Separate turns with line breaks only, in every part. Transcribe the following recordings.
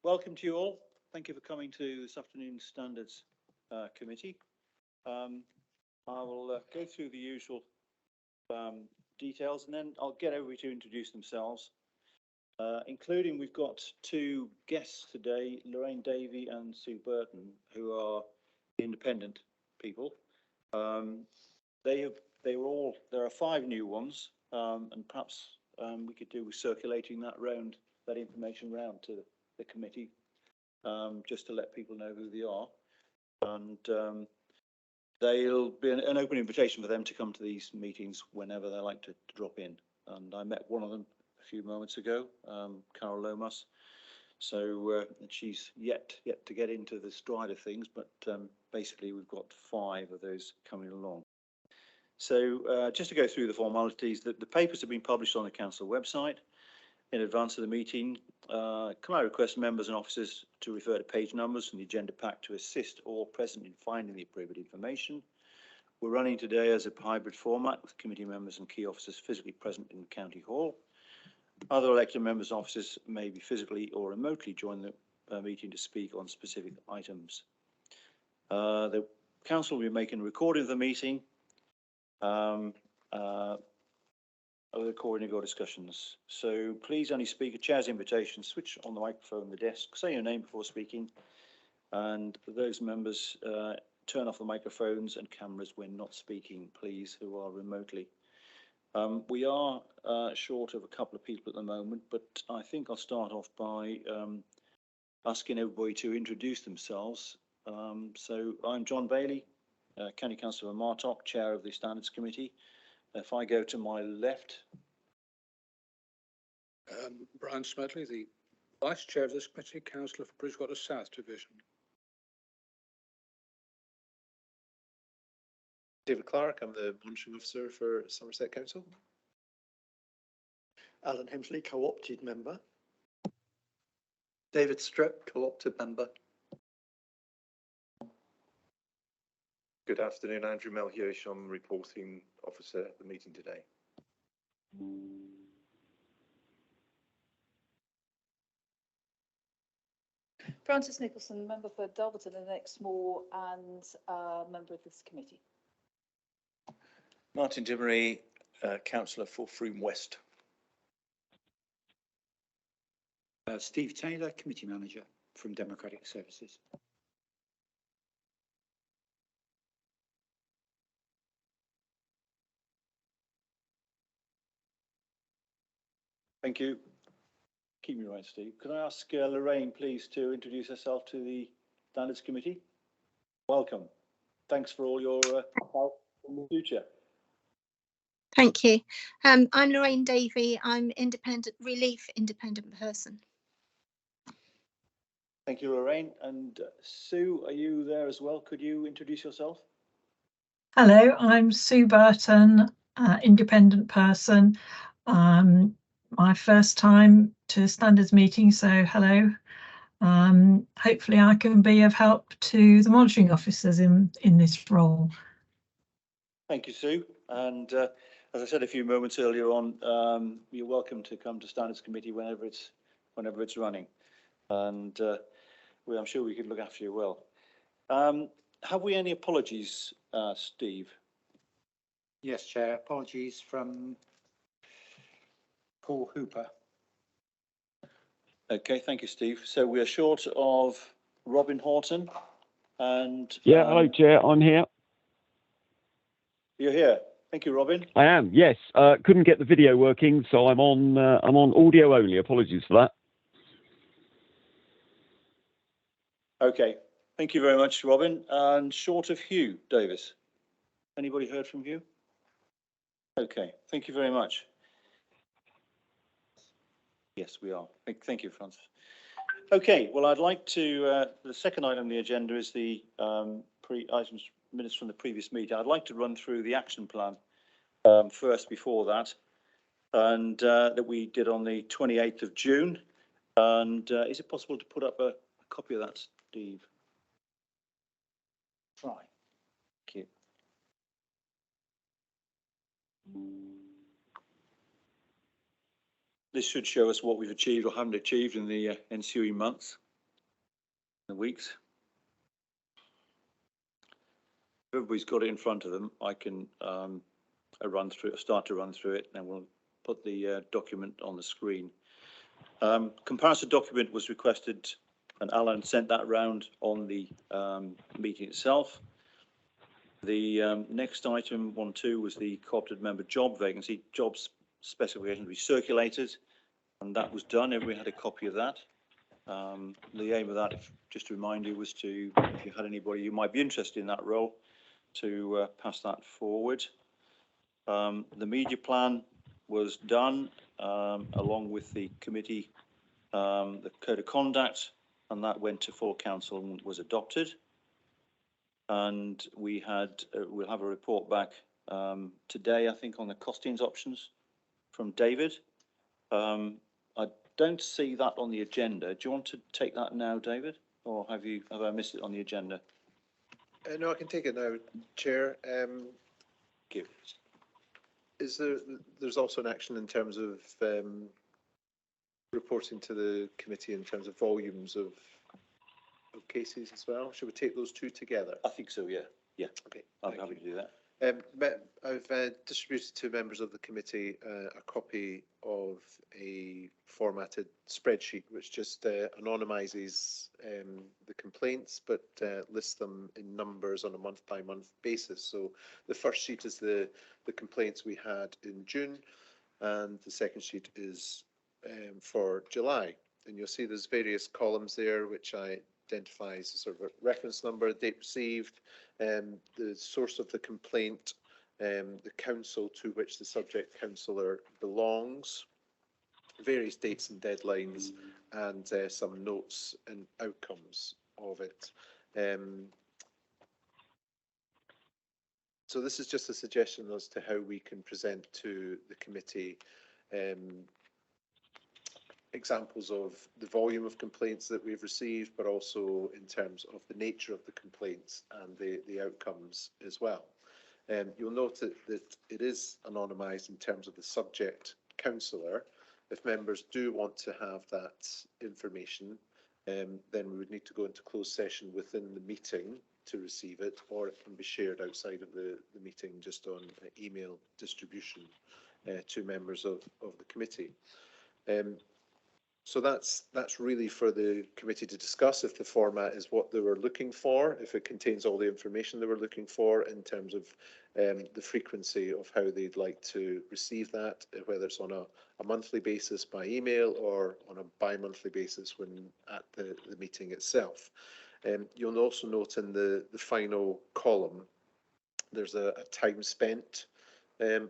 Welcome to you all. Thank you for coming to this afternoon's Standards Committee. I will go through the usual details and then I'll get everybody to introduce themselves, including we've got two guests today, Lorraine Davey and Sue Burton, who are independent people. There are 5 new ones, and perhaps we could do with circulating that information round to the committee, just to let people know who they are. And there'll be an open invitation for them to come to these meetings whenever they like to drop in. And I met one of them a few moments ago, Carol Lomas. So she's yet to get into the stride of things, but basically we've got 5 of those coming along. So just to go through the formalities, the papers have been published on the council website in advance of the meeting. Can I request members and officers to refer to page numbers from the agenda pack to assist all present in finding the appropriate information. We're running today as a hybrid format with committee members and key officers physically present in the county hall. Other elected members and officers may be physically or remotely join the meeting to speak on specific items. The council will be making a recording of the meeting. Recording of your discussions. So please only speak at chair's invitation, switch on the microphone on the desk, say your name before speaking, and those members turn off the microphones and cameras when not speaking, please, who are remotely. We are short of a couple of people at the moment, but I think I'll start off by asking everybody to introduce themselves. So I'm John Bailey, County Councillor for Martock, Chair of the Standards Committee. If I go to my left.
Brian Smedley, the Vice Chair of this committee, Councillor for Bridgewater South Division.
David Clark, I'm the Monitoring Officer for Somerset Council.
Alan Hemsley, co-opted member. David Strip, co-opted member.
Good afternoon, Andrew Melhuish, I'm reporting officer at the meeting today.
Frances Nicholson, member for Dulverton and Exmoor and member of this committee.
Martin Dimery, councillor for Frome West.
Steve Taylor, committee manager from Democratic Services.
Thank you. Keep me right, Steve. Can I ask Lorraine, please, to introduce herself to the Standards Committee? Welcome. Thanks for all your help in the future.
Thank you. I'm Lorraine Davey. I'm relief independent person.
Thank you, Lorraine. And Sue, are you there as well? Could you introduce yourself?
Hello, I'm Sue Burton, independent person. My first time to Standards meeting, so hello. Hopefully I can be of help to the monitoring officers in this role.
Thank you, Sue. And as I said a few moments earlier on, you're welcome to come to Standards Committee whenever it's running, and I'm sure we could look after you well. Have we any apologies, Steve?
Yes, Chair. Apologies from Paul Hooper.
Okay, thank you, Steve. So we are short of Robin Horton and...
Yeah, hello, Chair. I'm here.
You're here. Thank you, Robin.
I am, yes. Couldn't get the video working, so I'm on audio only. Apologies for that.
Okay, thank you very much, Robin. And short of Hugh Davis. Anybody heard from Hugh? Okay, thank you very much. Yes, we are. Thank you, Francis. Okay, well, I'd like to, the second item on the agenda is the minutes from the previous meeting. I'd like to run through the action plan first before that, and that we did on the 28th of June. And is it possible to put up a copy of that, Steve? Try. Thank you. this should show us what we've achieved or haven't achieved in the ensuing months and weeks. If everybody's got it in front of them, I can start to run through it, and we'll put the document on the screen. Comparison document was requested, and Alan sent that round on the meeting itself. The next item, 1.2, was the co-opted member job vacancy. Jobs specification to be circulated, and that was done. Everybody had a copy of that. The aim of that, just to remind you, was to, if you had anybody who might be interested in that role, to pass that forward. The media plan was done, along with the committee, the code of conduct, and that went to full council and was adopted. And we had, we'll have a report back today, I think, on the costings options from David. I don't see that on the agenda. Do you want to take that now, David, or have I missed it on the agenda?
No, I can take it now, Chair.
Give.
There's also an action in terms of reporting to the committee in terms of volumes of cases as well. Should we take those two together?
I think so, yeah. Yeah.
Okay.
I'm happy to do that.
I've distributed to members of the committee a copy of a formatted spreadsheet which just anonymises the complaints, but lists them in numbers on a month-by-month basis. So the first sheet is the complaints we had in June, and the second sheet is for July. And you'll see there's various columns there which I identify as a sort of a reference number, date received, the source of the complaint, the council to which the subject councillor belongs, various dates and deadlines, and some notes and outcomes of it. So this is just a suggestion as to how we can present to the committee examples of the volume of complaints that we've received, but also in terms of the nature of the complaints and the outcomes as well. You'll note that it is anonymised in terms of the subject councillor. If members do want to have that information, then we would need to go into closed session within the meeting to receive it, or it can be shared outside of the meeting just on email distribution to members of the committee. So that's really for the committee to discuss if the format is what they were looking for, if it contains all the information they were looking for in terms of the frequency of how they'd like to receive that, whether it's on a monthly basis by email or on a bi-monthly basis when at the meeting itself. You'll also note in the final column, there's a time spent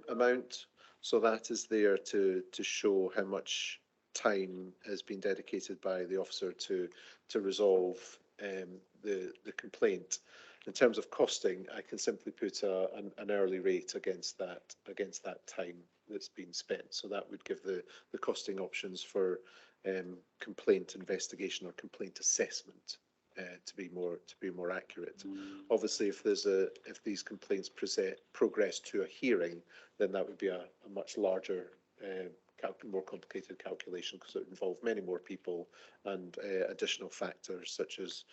amount. So that is there to show how much time has been dedicated by the officer to resolve the complaint. In terms of costing, I can simply put an hourly rate against that time that's been spent. So that would give the costing options for complaint investigation or complaint assessment to be more accurate. Obviously, if these complaints progress to a hearing, then that would be a much larger more complicated calculation, because it would involve many more people and additional factors such as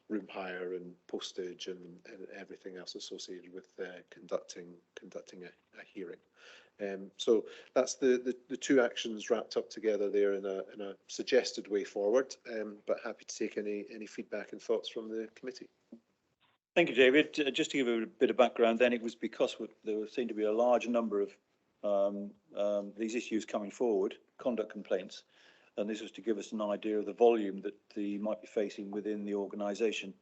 room hire and postage and everything else associated with conducting a hearing. So that's the two actions wrapped up together there in a suggested way forward, but happy to take any feedback and thoughts from the committee.
Thank you, David. Just to give a bit of background, then it was because there seemed to be a large number of these issues coming forward, conduct complaints, and this was to give us an idea of the volume that they might be facing within the organisation,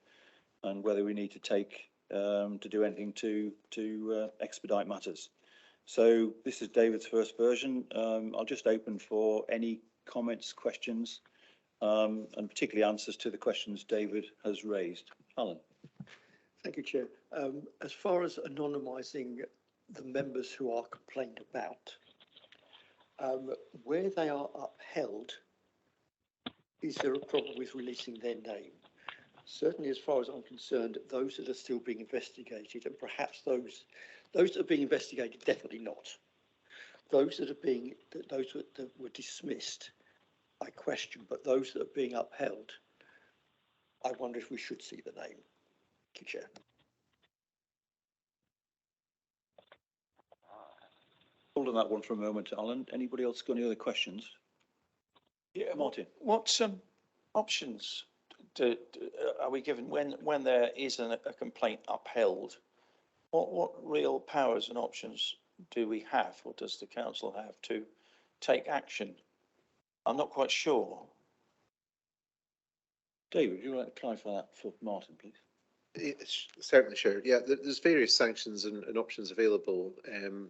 and whether we need to take to do anything to expedite matters. So this is David's first version. I'll just open for any comments, questions, and particularly answers to the questions David has raised. Alan.
Thank you, Chair. As far as anonymising the members who are complained about, where they are upheld, is there a problem with releasing their name? Certainly, as far as I'm concerned, those that are still being investigated, and perhaps those that are being investigated, definitely not. those that were dismissed, I question, but those that are being upheld, I wonder if we should see the name. Thank you, Chair.
Hold on that one for a moment, Alan. Anybody else got any other questions?
Yeah,
Martin.
What options are we given when there is a complaint upheld? What real powers and options do we have, or does the council have to take action? I'm not quite sure.
David, would you like to clarify that for Martin, please?
Certainly, sure. Yeah, there's various sanctions and options available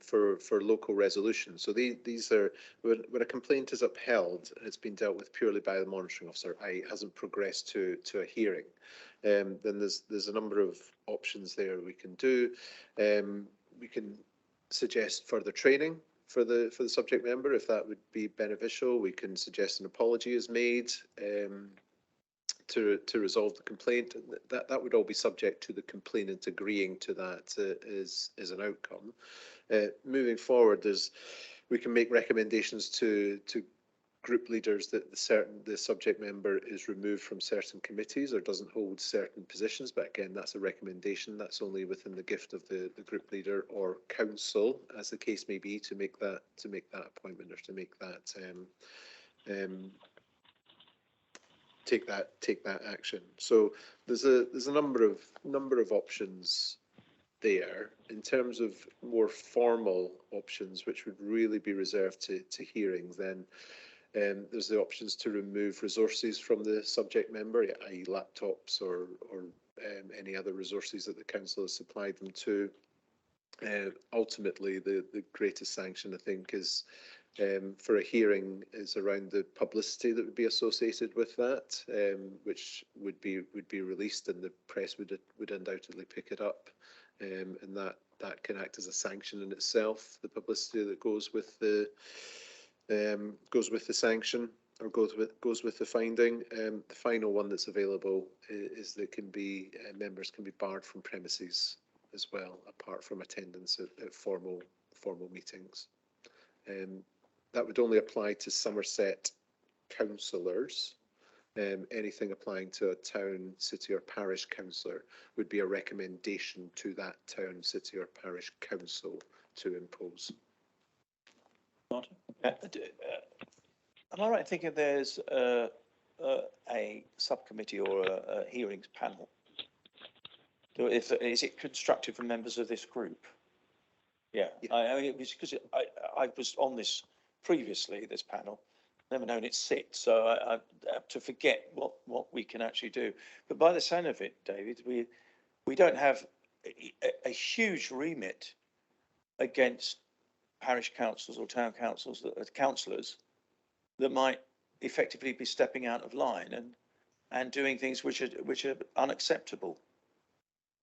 for local resolution. So these are, when a complaint is upheld and it's been dealt with purely by the monitoring officer, i.e. hasn't progressed to a hearing, then there's a number of options there we can do. We can suggest further training for the subject member if that would be beneficial. We can suggest an apology is made to resolve the complaint, and that would all be subject to the complainant agreeing to that as an outcome. Moving forward, we can make recommendations to group leaders that the subject member is removed from certain committees or doesn't hold certain positions, but again, that's a recommendation. That's only within the gift of the group leader or council, as the case may be, to make that appointment or to make that take that action. So there's a number of options there. In terms of more formal options, which would really be reserved to hearings, then there's the options to remove resources from the subject member, i.e. laptops or any other resources that the council has supplied them to. Ultimately, the greatest sanction, I think, is for a hearing is around the publicity that would be associated with that, which would be released, and the press would undoubtedly pick it up, and that can act as a sanction in itself. The publicity that goes with the sanction or goes with the finding. The final one that's available is that members can be barred from premises as well, apart from attendance at formal meetings. That would only apply to Somerset councillors. Anything applying to a town, city or parish councillor would be a recommendation to that town, city or parish council to impose.
Martin?
Am I right in thinking there's a subcommittee or a hearings panel? Is it constructed from members of this group? Yeah. I mean, it was because I was on this previously, this panel, never known it sits, so I have to forget what we can actually do. But by the sound of it, David, we don't have a huge remit against parish councils or town councils, councillors that might effectively be stepping out of line and doing things which are unacceptable.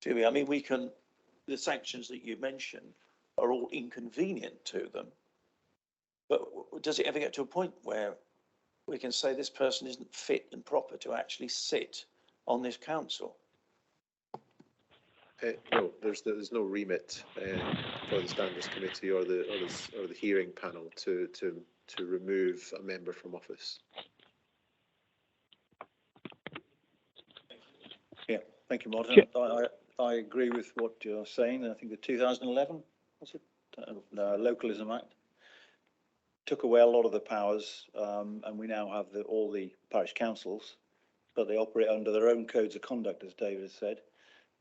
Do we? I mean, the sanctions that you mentioned are all inconvenient to them. But does it ever get to a point where we can say this person isn't fit and proper to actually sit on this council?
No, there's no remit for the Standards Committee or the hearing panel to remove a member from office.
Yeah, thank you, Martin. I agree with what you're saying. I think the 2011 was it Localism Act took away a lot of the powers, and we now have all the parish councils, but they operate under their own codes of conduct, as David has said.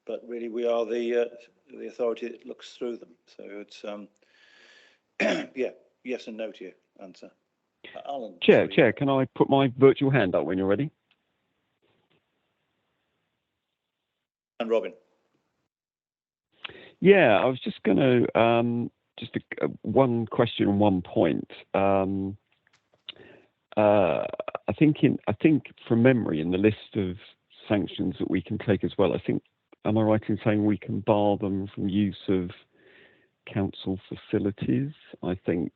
But really, we are the authority that looks through them. So it's yeah, yes and no to your answer. Alan.
Chair, can I put my virtual hand up when you're ready?
And Robin.
Yeah, I was just going to one question and 1 point. I think from memory, in the list of sanctions that we can take as well, am I right in saying we can bar them from use of council facilities? I think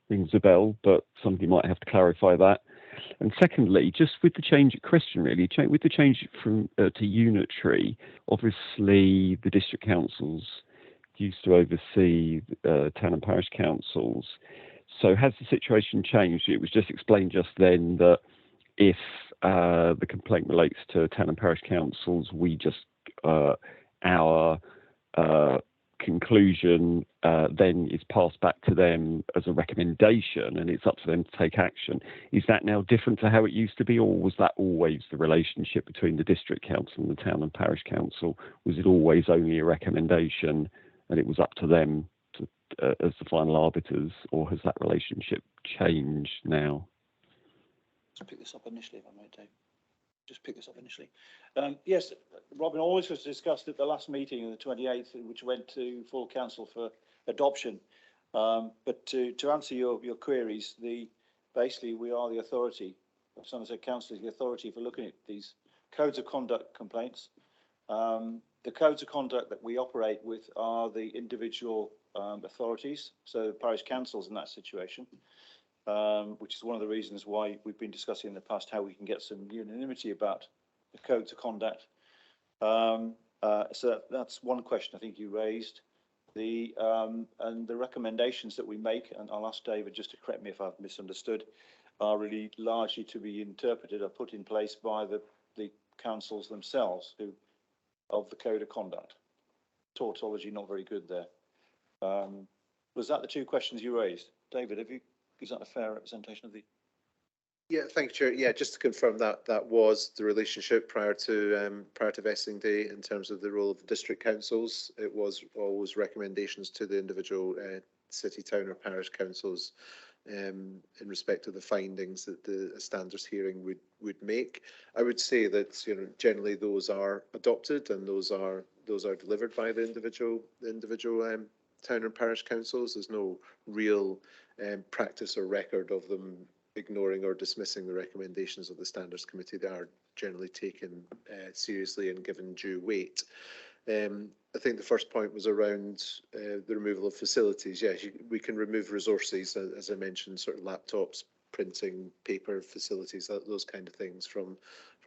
rings a bell, but somebody might have to clarify that. And secondly, just with the change at Christian, really, with the change from to unitary, obviously the district councils used to oversee town and parish councils. So has the situation changed? It was just explained just then that if the complaint relates to town and parish councils, we just our conclusion then is passed back to them as a recommendation, and it's up to them to take action. Is that now different to how it used to be, or was that always the relationship between the district council and the town and parish council? Was it always only a recommendation and it was up to them to, as the final arbiters, or has that relationship changed now?
Just pick this up initially, if I may, Dave. Just pick this up initially. Yes, Robin, always was discussed at the last meeting on the 28th, which went to full council for adoption. But to answer your queries, basically we are the authority. Somerset Council is the authority for looking at these codes of conduct complaints. The codes of conduct that we operate with are the individual authorities, so parish councils in that situation. Which is one of the reasons why we've been discussing in the past how we can get some unanimity about the codes of conduct. So that's one question I think you raised. And the recommendations that we make, and I'll ask David just to correct me if I've misunderstood, are really largely to be interpreted or put in place by the councils themselves of the code of conduct. Tautology not very good there. Was that the two questions you raised? David, is that a fair representation of the?
Yeah, thank you, Chair. Yeah, just to confirm that was the relationship prior to vesting day in terms of the role of the district councils. It was always recommendations to the individual city, town or parish councils in respect of the findings that the standards hearing would make. I would say that generally those are adopted and those are delivered by the individual town and parish councils. There's no real practice or record of them ignoring or dismissing the recommendations of the Standards Committee. They are generally taken seriously and given due weight. I think the first point was around the removal of facilities. Yes, we can remove resources, as I mentioned, sort of laptops, printing, paper facilities, those kind of things from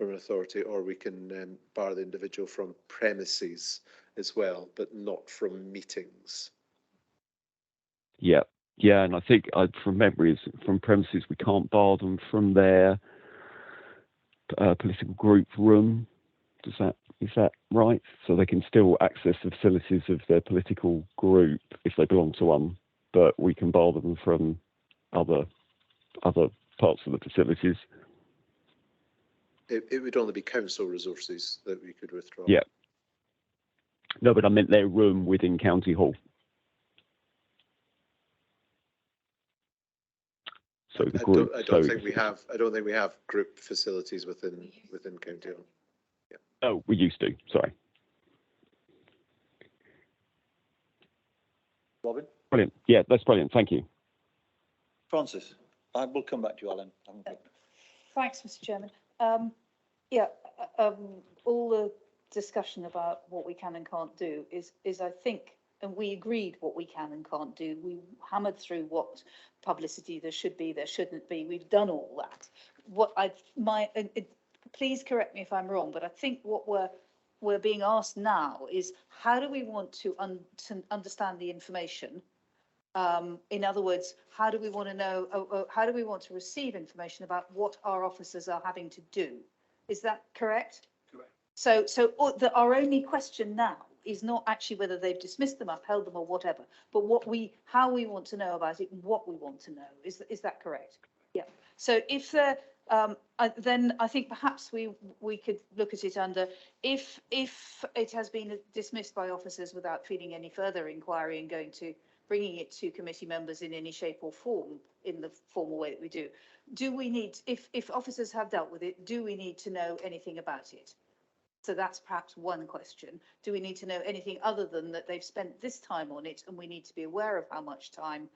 an authority, or we can bar the individual from premises as well, but not from meetings.
Yeah. Yeah, and I think from memory, from premises, we can't bar them from their political group room. Is that right? So they can still access the facilities of their political group if they belong to one, but we can bar them from other parts of the facilities.
It would only be council resources that we could withdraw.
Yeah. No, but I meant their room within County Hall. So the group.
I don't think we have group facilities within County Hall. Yeah.
Oh, we used to. Sorry.
Robin?
Brilliant. Yeah, that's brilliant. Thank you.
Francis, I will come back to you, Alan.
Thanks, Mr. Chairman. All the discussion about what we can and can't do is I think, and we agreed what we can and can't do. We hammered through what publicity there should be, there shouldn't be. We've done all that. Please correct me if I'm wrong, but I think what we're being asked now is how do we want to understand the information? In other words, how do we want to know? How do we want to receive information about what our officers are having to do? Is that correct?
Correct.
So our only question now is not actually whether they've dismissed them, upheld them, or whatever, but how we want to know about it and what we want to know. Is that correct? Yeah. So if then I think perhaps we could look at it under if it has been dismissed by officers without feeling any further inquiry and bringing it to committee members in any shape or form in the formal way that we do. Do we need, if officers have dealt with it, do we need to know anything about it? So that's perhaps one question. Do we need to know anything other than that they've spent this time on it and we need to be aware of how much time?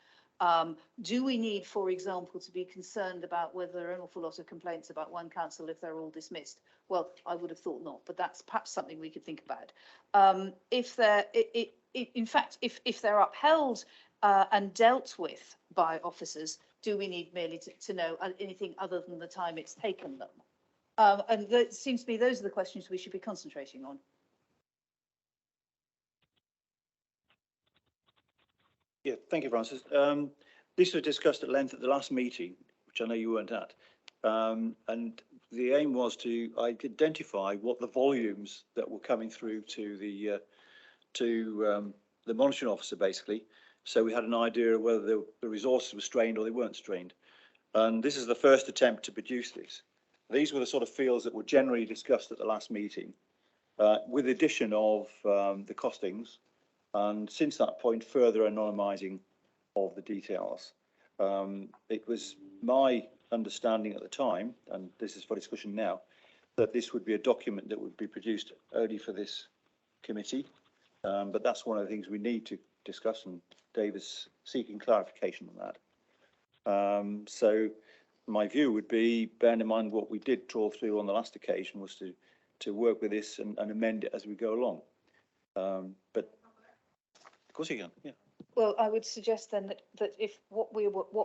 Do we need, for example, to be concerned about whether there are an awful lot of complaints about one council if they're all dismissed? Well, I would have thought not, but that's perhaps something we could think about. If they're upheld and dealt with by officers, do we need merely to know anything other than the time it's taken them? And it seems to me those are the questions we should be concentrating on.
Yeah, thank you, Francis. this was discussed at length at the last meeting, which I know you weren't at. And the aim was to identify what the volumes that were coming through to the monitoring officer, basically. So we had an idea of whether the resources were strained or they weren't strained. And this is the first attempt to produce this. These were the sort of fields that were generally discussed at the last meeting, with the addition of the costings, and since that point, further anonymising of the details. It was my understanding at the time, and this is for discussion now, that this would be a document that would be produced only for this committee. But that's one of the things we need to discuss, and Dave is seeking clarification on that. So my view would be, bearing in mind what we did trawl through on the last occasion, was to work with this and amend it as we go along. But of course you can, yeah.
Well, I would suggest then that if what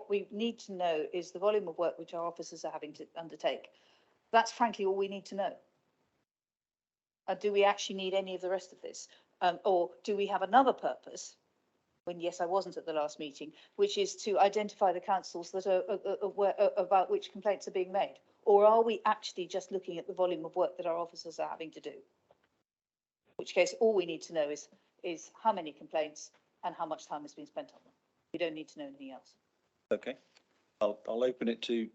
we need to know is the volume of work which our officers are having to undertake, that's frankly all we need to know. Do we actually need any of the rest of this? Or do we have another purpose? When, yes, I wasn't at the last meeting, which is to identify the councils that are about which complaints are being made. Or are we actually just looking at the volume of work that our officers are having to do? In which case, all we need to know is how many complaints and how much time has been spent on them. We don't need to know anything else.
Okay, I'll open it to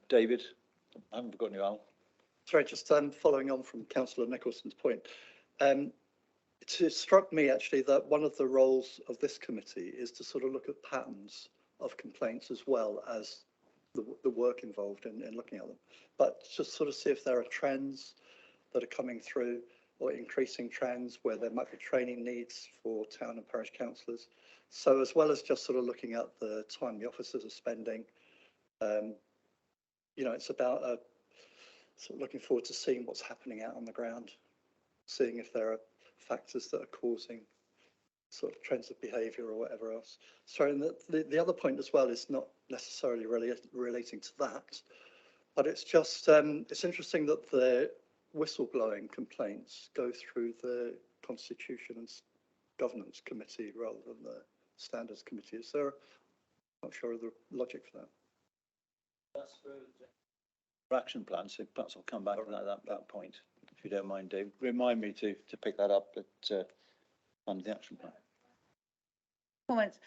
David. I haven't forgotten you, Al.
Sorry, just following on from Councillor Nicholson's point. It struck me actually that one of the roles of this committee is to sort of look at patterns of complaints as well as the work involved in looking at them, but just sort of see if there are trends that are coming through, or increasing trends where there might be training needs for town and parish councillors. So as well as just sort of looking at the time the officers are spending, you know, it's about sort of looking forward to seeing what's happening out on the ground, seeing if there are factors that are causing sort of trends of behaviour or whatever else. Sorry, and the other point as well is not necessarily really relating to that, but it's just, it's interesting that the whistleblowing complaints go through the Constitution and Governance Committee rather than the Standards Committee. Is there, I'm not sure of the logic for that.
That's for action plan, so perhaps I'll come back to that point, if you don't mind, Dave. Remind me to pick that up under the action plan.
Comments.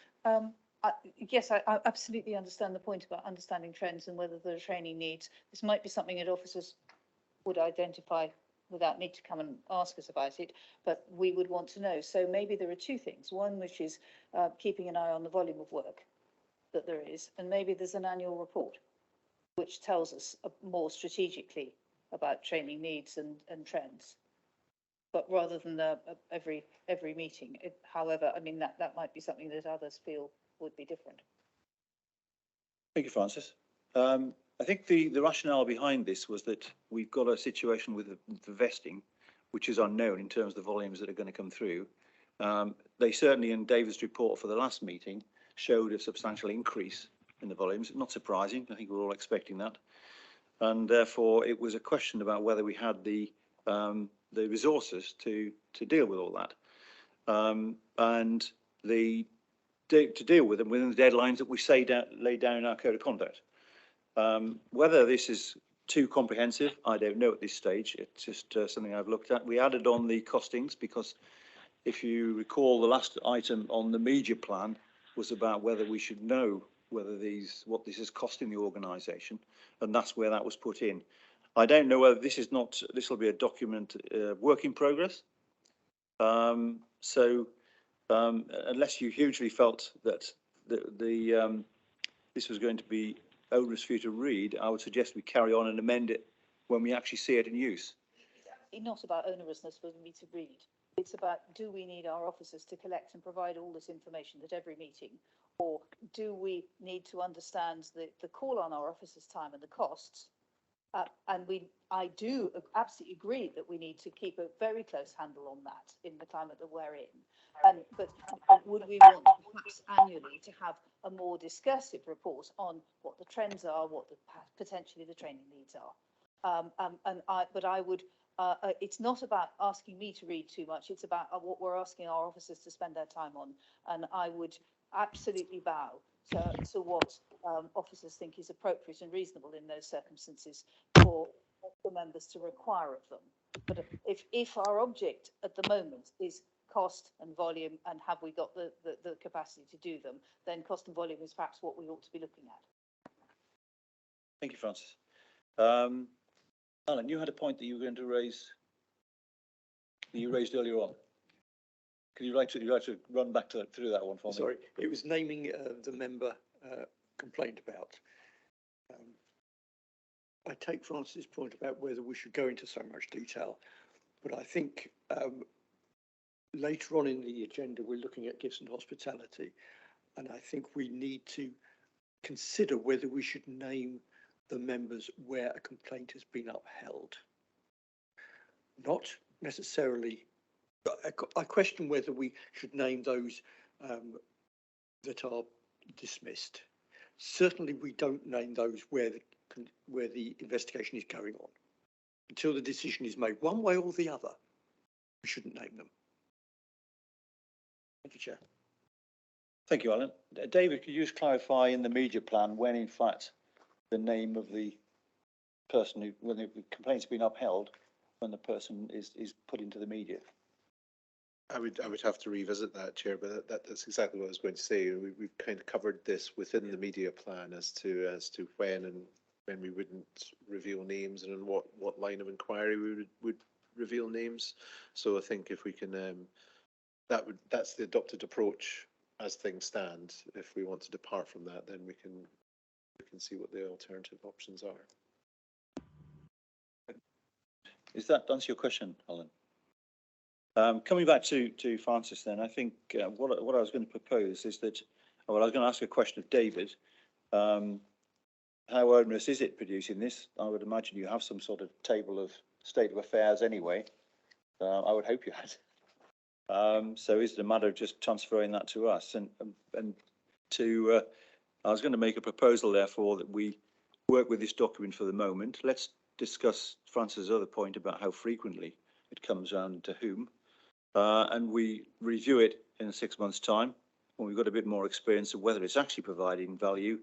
Yes, I absolutely understand the point about understanding trends and whether there are training needs. This might be something that officers would identify without need to come and ask us about it, but we would want to know. So maybe there are two things. One, which is keeping an eye on the volume of work that there is, and maybe there's an annual report which tells us more strategically about training needs and trends. But rather than every meeting, however, I mean, that might be something that others feel would be different.
Thank you, Francis. I think the rationale behind this was that we've got a situation with the vesting, which is unknown in terms of the volumes that are going to come through. They certainly, in David's report for the last meeting, showed a substantial increase in the volumes. Not surprising. I think we're all expecting that. And therefore, it was a question about whether we had the resources to deal with all that, and to deal with them within the deadlines that we laid down in our code of conduct. Whether this is too comprehensive, I don't know at this stage. It's just something I've looked at. We added on the costings because, if you recall, the last item on the media plan was about whether we should know whether what this is costing the organisation, and that's where that was put in. I don't know whether this will be a document work in progress. So unless you hugely felt that this was going to be onerous for you to read, I would suggest we carry on and amend it when we actually see it in use.
It's not about onerousness for me to read. It's about, do we need our officers to collect and provide all this information at every meeting? Or do we need to understand the call on our officers' time and the costs? I do absolutely agree that we need to keep a very close handle on that in the climate that we're in. But would we want perhaps annually to have a more discursive report on what the trends are, what potentially the training needs are? But I would. It's not about asking me to read too much. It's about what we're asking our officers to spend their time on. And I would absolutely bow to what officers think is appropriate and reasonable in those circumstances for the members to require of them. But if our object at the moment is cost and volume, and have we got the capacity to do them, then cost and volume is perhaps what we ought to be looking at.
Thank you, Francis. Alan, you had a point that you were going to raise, that you raised earlier on. Could you like to run back through that one for me?
Sorry, it was naming the member complained about. I take Francis' point about whether we should go into so much detail, but I think later on in the agenda we're looking at gifts and hospitality, and I think we need to consider whether we should name the members where a complaint has been upheld. Not necessarily, I question whether we should name those that are dismissed. Certainly we don't name those where the investigation is going on. Until the decision is made one way or the other, we shouldn't name them. Thank you, Chair.
Thank you, Alan. David, could you just clarify in the media plan when, in fact, the name of the person who, when the complaint's been upheld, when the person is put into the media?
I would have to revisit that, Chair, but that's exactly what I was going to say. We've kind of covered this within the media plan as to when we wouldn't reveal names and in what line of inquiry we would reveal names. So I think if we can, that's the adopted approach as things stand. If we want to depart from that, then we can see what the alternative options are.
Is that answer your question, Alan? Coming back to Francis, then I think what I was going to propose is that, well, I was going to ask a question of David. How onerous is it producing this? I would imagine you have some sort of table of state of affairs anyway. I would hope you had. So is it a matter of just transferring that to us? And to, I was going to make a proposal, therefore, that we work with this document for the moment. Let's discuss Francis' other point about how frequently it comes round to whom. And we review it in 6 months' time when we've got a bit more experience of whether it's actually providing value.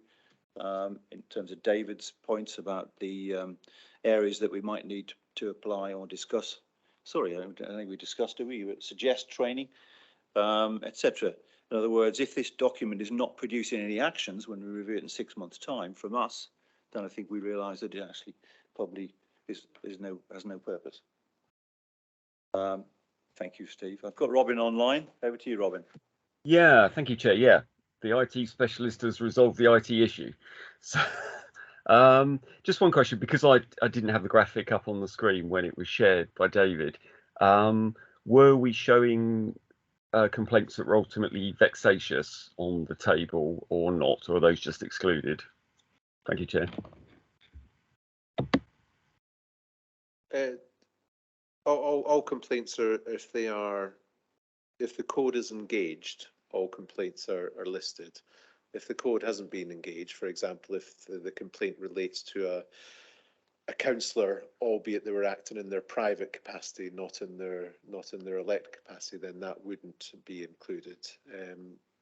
In terms of David's points about the areas that we might need to apply or discuss. Sorry, I don't think we discussed, do we? Suggest training, etc. In other words, if this document is not producing any actions when we review it in 6 months' time from us, then I think we realise that it actually probably has no purpose. Thank you, Steve. I've got Robin online. Over to you, Robin.
Yeah, thank you, Chair. Yeah, the IT specialist has resolved the IT issue. So, just one question, because I didn't have the graphic up on the screen when it was shared by David. Were we showing complaints that were ultimately vexatious on the table or not, or are those just excluded? Thank you, Chair.
All complaints are, if the code is engaged, all complaints are listed. If the code hasn't been engaged, for example, if the complaint relates to a councillor, albeit they were acting in their private capacity, not in their elect capacity, then that wouldn't be included.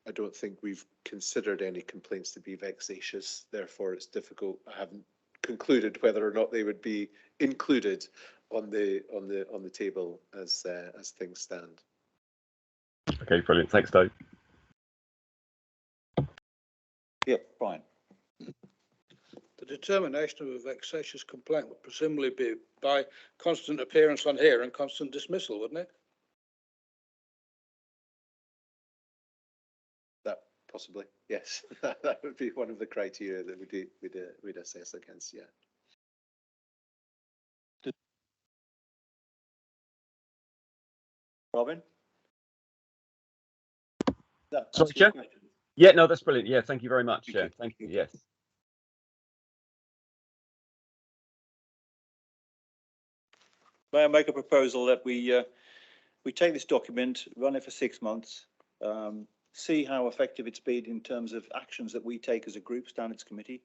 I don't think we've considered any complaints to be vexatious, therefore it's difficult. I haven't concluded whether or not they would be included on the table as things stand.
Okay, brilliant. Thanks, Dave.
Yep, Brian.
The determination of a vexatious complaint would presumably be by constant appearance on here and constant dismissal, wouldn't it?
That possibly, yes. That would be one of the criteria that we'd assess against, yeah.
Robin?
Sorry, Chair? Yeah, no, that's brilliant. Yeah, thank you very much, Chair. Thank you. Yes.
May I make a proposal that we take this document, run it for 6 months, see how effective it's been in terms of actions that we take as a group, Standards Committee.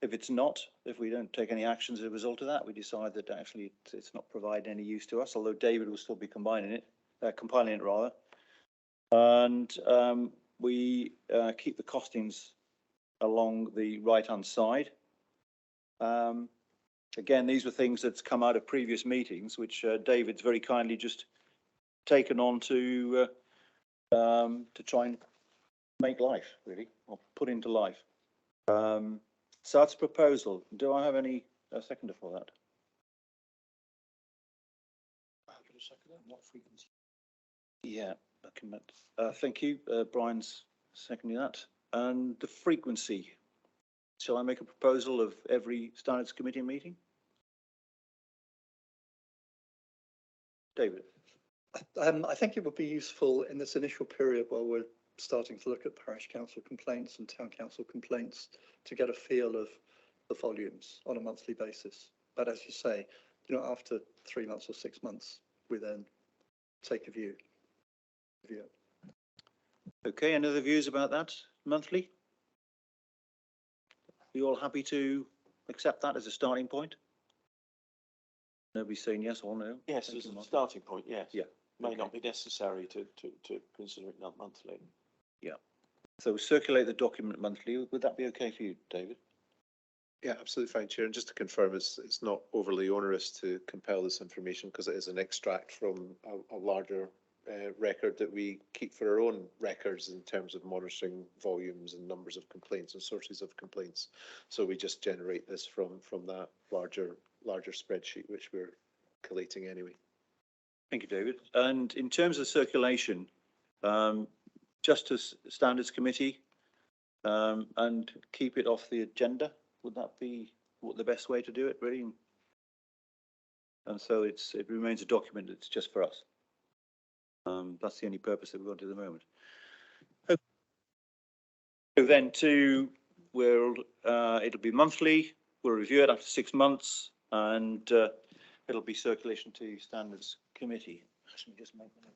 If it's not, if we don't take any actions as a result of that, we decide that actually it's not providing any use to us, although David will still be compiling it rather. And we keep the costings along the right-hand side. Again, these were things that's come out of previous meetings, which David's very kindly just taken on to try and make life, really, or put into life. So that's a proposal. Do I have any seconder for that?
What frequency?
Yeah, thank you. Brian's seconding that. And the frequency. Shall I make a proposal of every standards committee meeting? David?
I think it would be useful in this initial period while we're starting to look at parish council complaints and town council complaints to get a feel of the volumes on a monthly basis. But as you say, after 3 months or 6 months, we then take a view.
Okay, any other views about that monthly? Are you all happy to accept that as a starting point? Nobody's saying yes or no?
Yes, as a starting point, yes.
Yeah.
May
Okay.
not be necessary to consider it not monthly.
Yeah. So circulate the document monthly. Would that be okay for you, David?
Yeah, absolutely fine, Chair. And just to confirm, it's not overly onerous to compel this information because it is an extract from a larger record that we keep for our own records in terms of monitoring volumes and numbers of complaints and sources of complaints. So we just generate this from that larger spreadsheet, which we're collating anyway.
Thank you, David. And in terms of circulation, Justice Standards Committee, and keep it off the agenda. Would that be the best way to do it, really? And so it remains a document that's just for us. That's the only purpose that we've got at the moment. Okay. So then it'll be monthly. We'll review it after 6 months, and it'll be circulation to Standards Committee. Let me just make a note.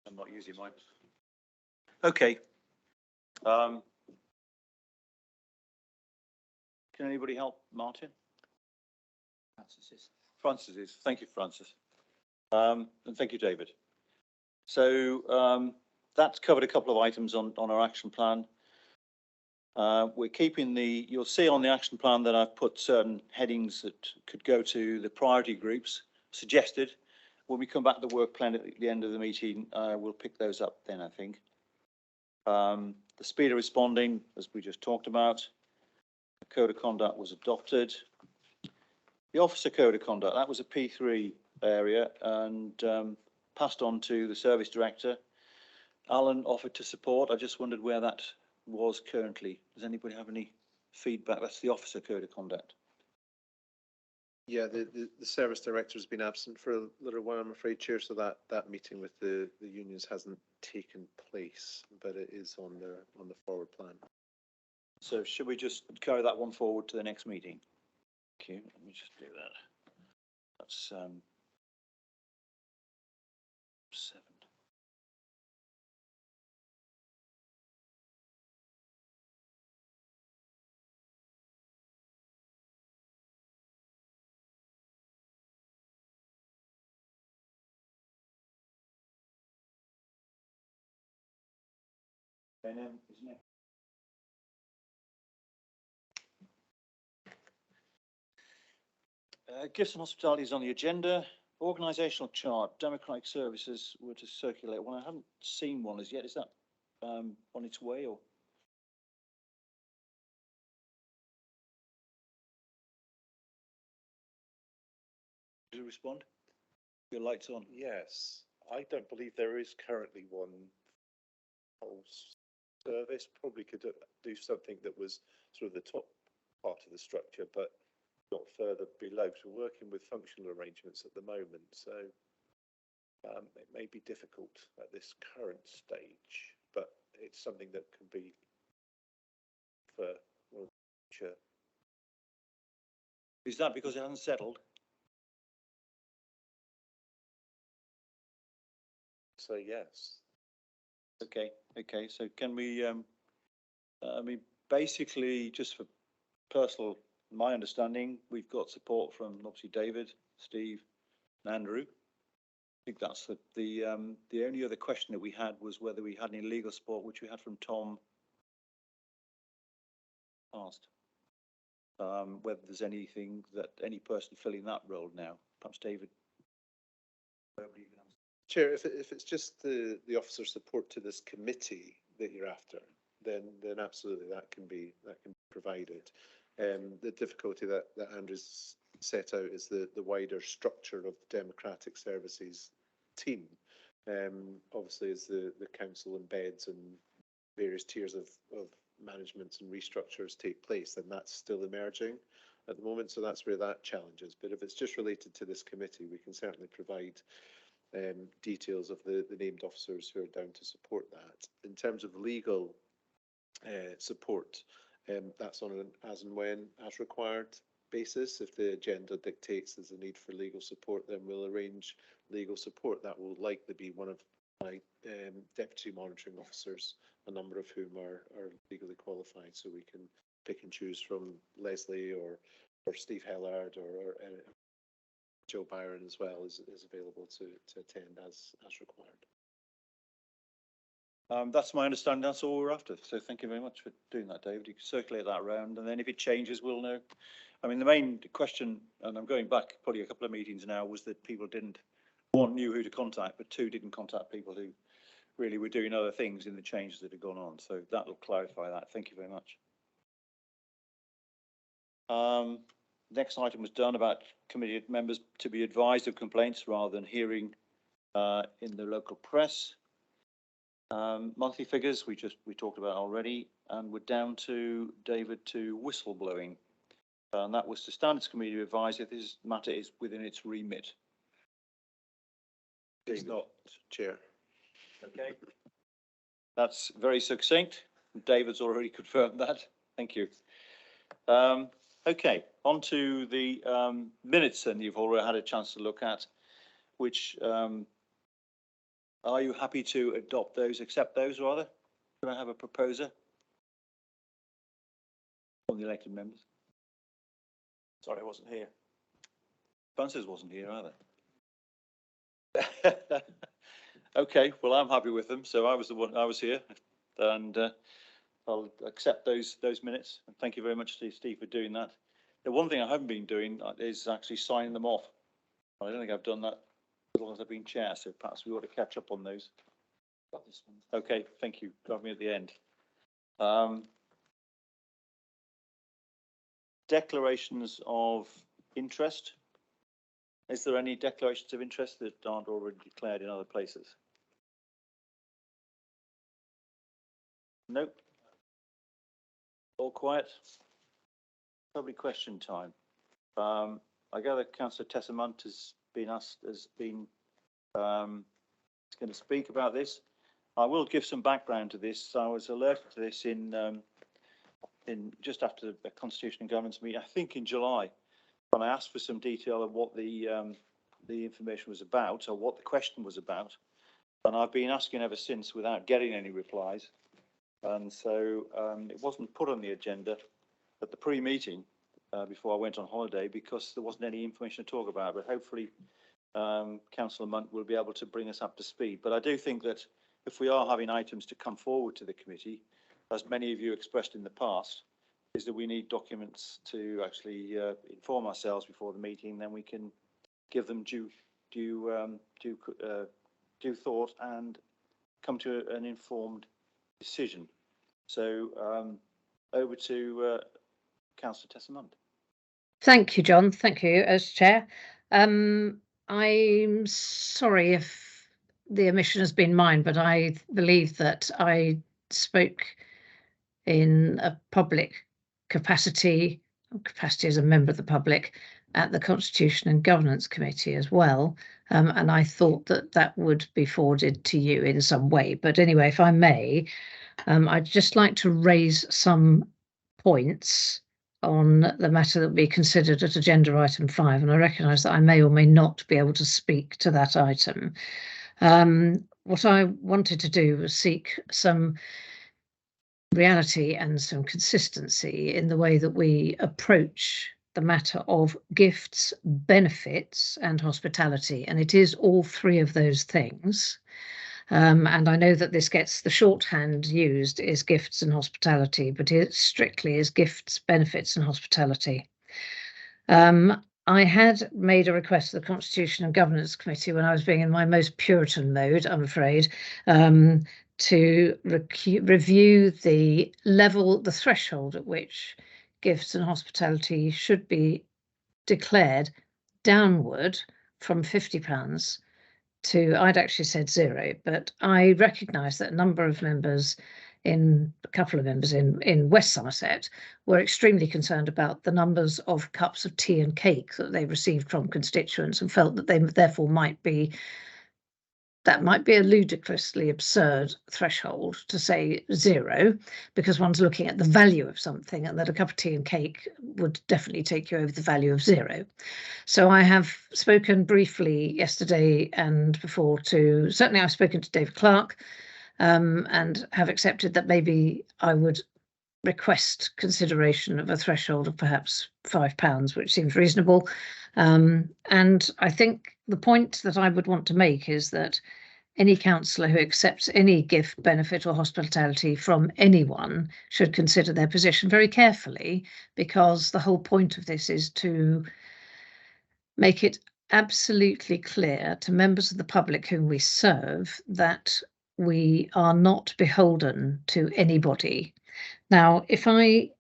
I'm not using mine. Okay. Can anybody help Martin? Francis is. Thank you, Francis. And thank you, David. So that's covered a couple of items on our action plan. We're keeping you'll see on the action plan that I've put certain headings that could go to the priority groups suggested. When we come back to the work plan at the end of the meeting, we'll pick those up then, I think. The speed of responding, as we just talked about, the code of conduct was adopted. The officer code of conduct, that was a P3 area and passed on to the service director. Alan offered to support. I just wondered where that was currently. Does anybody have any feedback? That's the officer code of conduct.
Yeah, the service director has been absent for a little while, I'm afraid, Chair, so that meeting with the unions hasn't taken place, but it is on the forward plan. So
should we just carry that one forward to the next meeting? Okay, let me just do that. That's 7. And then, isn't it? Gifts and hospitality is on the agenda. Organisational chart, democratic services were to circulate. Well, I haven't seen one as yet. Is that on its way or? Did you respond? Your light's on.
Yes, I don't believe there is currently one. Service probably could do something that was sort of the top part of the structure, but not further below. So we're working with functional arrangements at the moment, so it may be difficult at this current stage, but it's something that can be for future.
Is that because it hasn't settled?
So yes.
Okay, okay, so can we, I mean, basically, just for personal, my understanding, we've got support from obviously David, Steve, and Andrew. I think that's the only other question that we had was whether we had any legal support, which we had from Tom asked. Whether there's anything that any person filling that role now, perhaps David.
Chair, if it's just the officer support to this committee that you're after, then absolutely that can be provided. The difficulty that Andrew's set out is the wider structure of the Democratic Services team. Obviously, as the council embeds and various tiers of managements and restructures take place, then that's still emerging at the moment. So that's where that challenge is. But if it's just related to this committee, we can certainly provide details of the named officers who are down to support that. In terms of legal support, that's on an as and when as required basis. If the agenda dictates there's a need for legal support, then we'll arrange legal support. That will likely be one of my deputy monitoring officers, a number of whom are legally qualified, so we can pick and choose from Leslie or Steve Hellard or Joe Byron as well is available to attend as required.
That's my understanding. That's all we're after. So thank you very much for doing that, David. You can circulate that around, and then if it changes, we'll know. I mean, the main question, and I'm going back probably a couple of meetings now, was that people one knew who to contact, but two didn't contact people who really were doing other things in the changes that had gone on. So that will clarify that. Thank you very much. Next item was done about committee members to be advised of complaints rather than hearing in the local press. Monthly figures we talked about already, and we're down to David to whistleblowing, and that was the Standards Committee to advise if this matter is within its remit.
It's not, Chair.
Okay, that's very succinct. David's already confirmed that. Thank you. Okay, on to the minutes then you've already had a chance to look at, which are you happy to adopt those, accept those rather? Can I have a proposer from the elected members?
Sorry, I wasn't here.
Francis wasn't here either. Okay, well, I'm happy with them. So I was here, and I'll accept those minutes. And thank you very much to Steve for doing that. The one thing I haven't been doing is actually signing them off. I don't think I've done that as long as I've been chair, so perhaps we ought to catch up on those. Okay, thank you. Got me at the end. Declarations of interest. Is there any declarations of interest that aren't already declared in other places? Nope. All quiet. Public question time. I gather Councillor Tessamant has been going to speak about this. I will give some background to this. I was alerted to this in just after the Constitution and Governance meeting, I think in July, when I asked for some detail of what the information was about or what the question was about, and I've been asking ever since without getting any replies. And so it wasn't put on the agenda at the pre-meeting before I went on holiday because there wasn't any information to talk about. But hopefully, Councillor Munt will be able to bring us up to speed. But I do think that if we are having items to come forward to the committee, as many of you expressed in the past, is that we need documents to actually inform ourselves before the meeting. Then we can give them due thought and come to an informed decision. So over to Councillor Tessamant.
Thank you, John. Thank you as chair. I'm sorry if the omission has been mine, but I believe that I spoke in a public capacity as a member of the public at the Constitution and Governance Committee as well. And I thought that that would be forwarded to you in some way. But anyway, if I may, I'd just like to raise some points on the matter that will be considered at agenda item 5. And I recognise that I may or may not be able to speak to that item. What I wanted to do was seek some reality and some consistency in the way that we approach the matter of gifts, benefits and hospitality. And it is all three of those things. And I know that this gets the shorthand used is gifts and hospitality, but it strictly is gifts, benefits and hospitality. I had made a request to the Constitution and Governance Committee when I was being in my most Puritan mode, I'm afraid, to review the level, the threshold at which gifts and hospitality should be declared downward from £50 to, I'd actually said 0, but I recognise that a number of members a couple of members in West Somerset were extremely concerned about the numbers of cups of tea and cake that they received from constituents and felt that they therefore might be a ludicrously absurd threshold to say 0, because one's looking at the value of something, and that a cup of tea and cake would definitely take you over the value of 0. So I have spoken briefly yesterday and before certainly I've spoken to David Clark, and have accepted that maybe I would request consideration of a threshold of perhaps £5, which seems reasonable. And I think the point that I would want to make is that any councillor who accepts any gift, benefit or hospitality from anyone should consider their position very carefully, because the whole point of this is to make it absolutely clear to members of the public whom we serve that we are not beholden to anybody. Now, when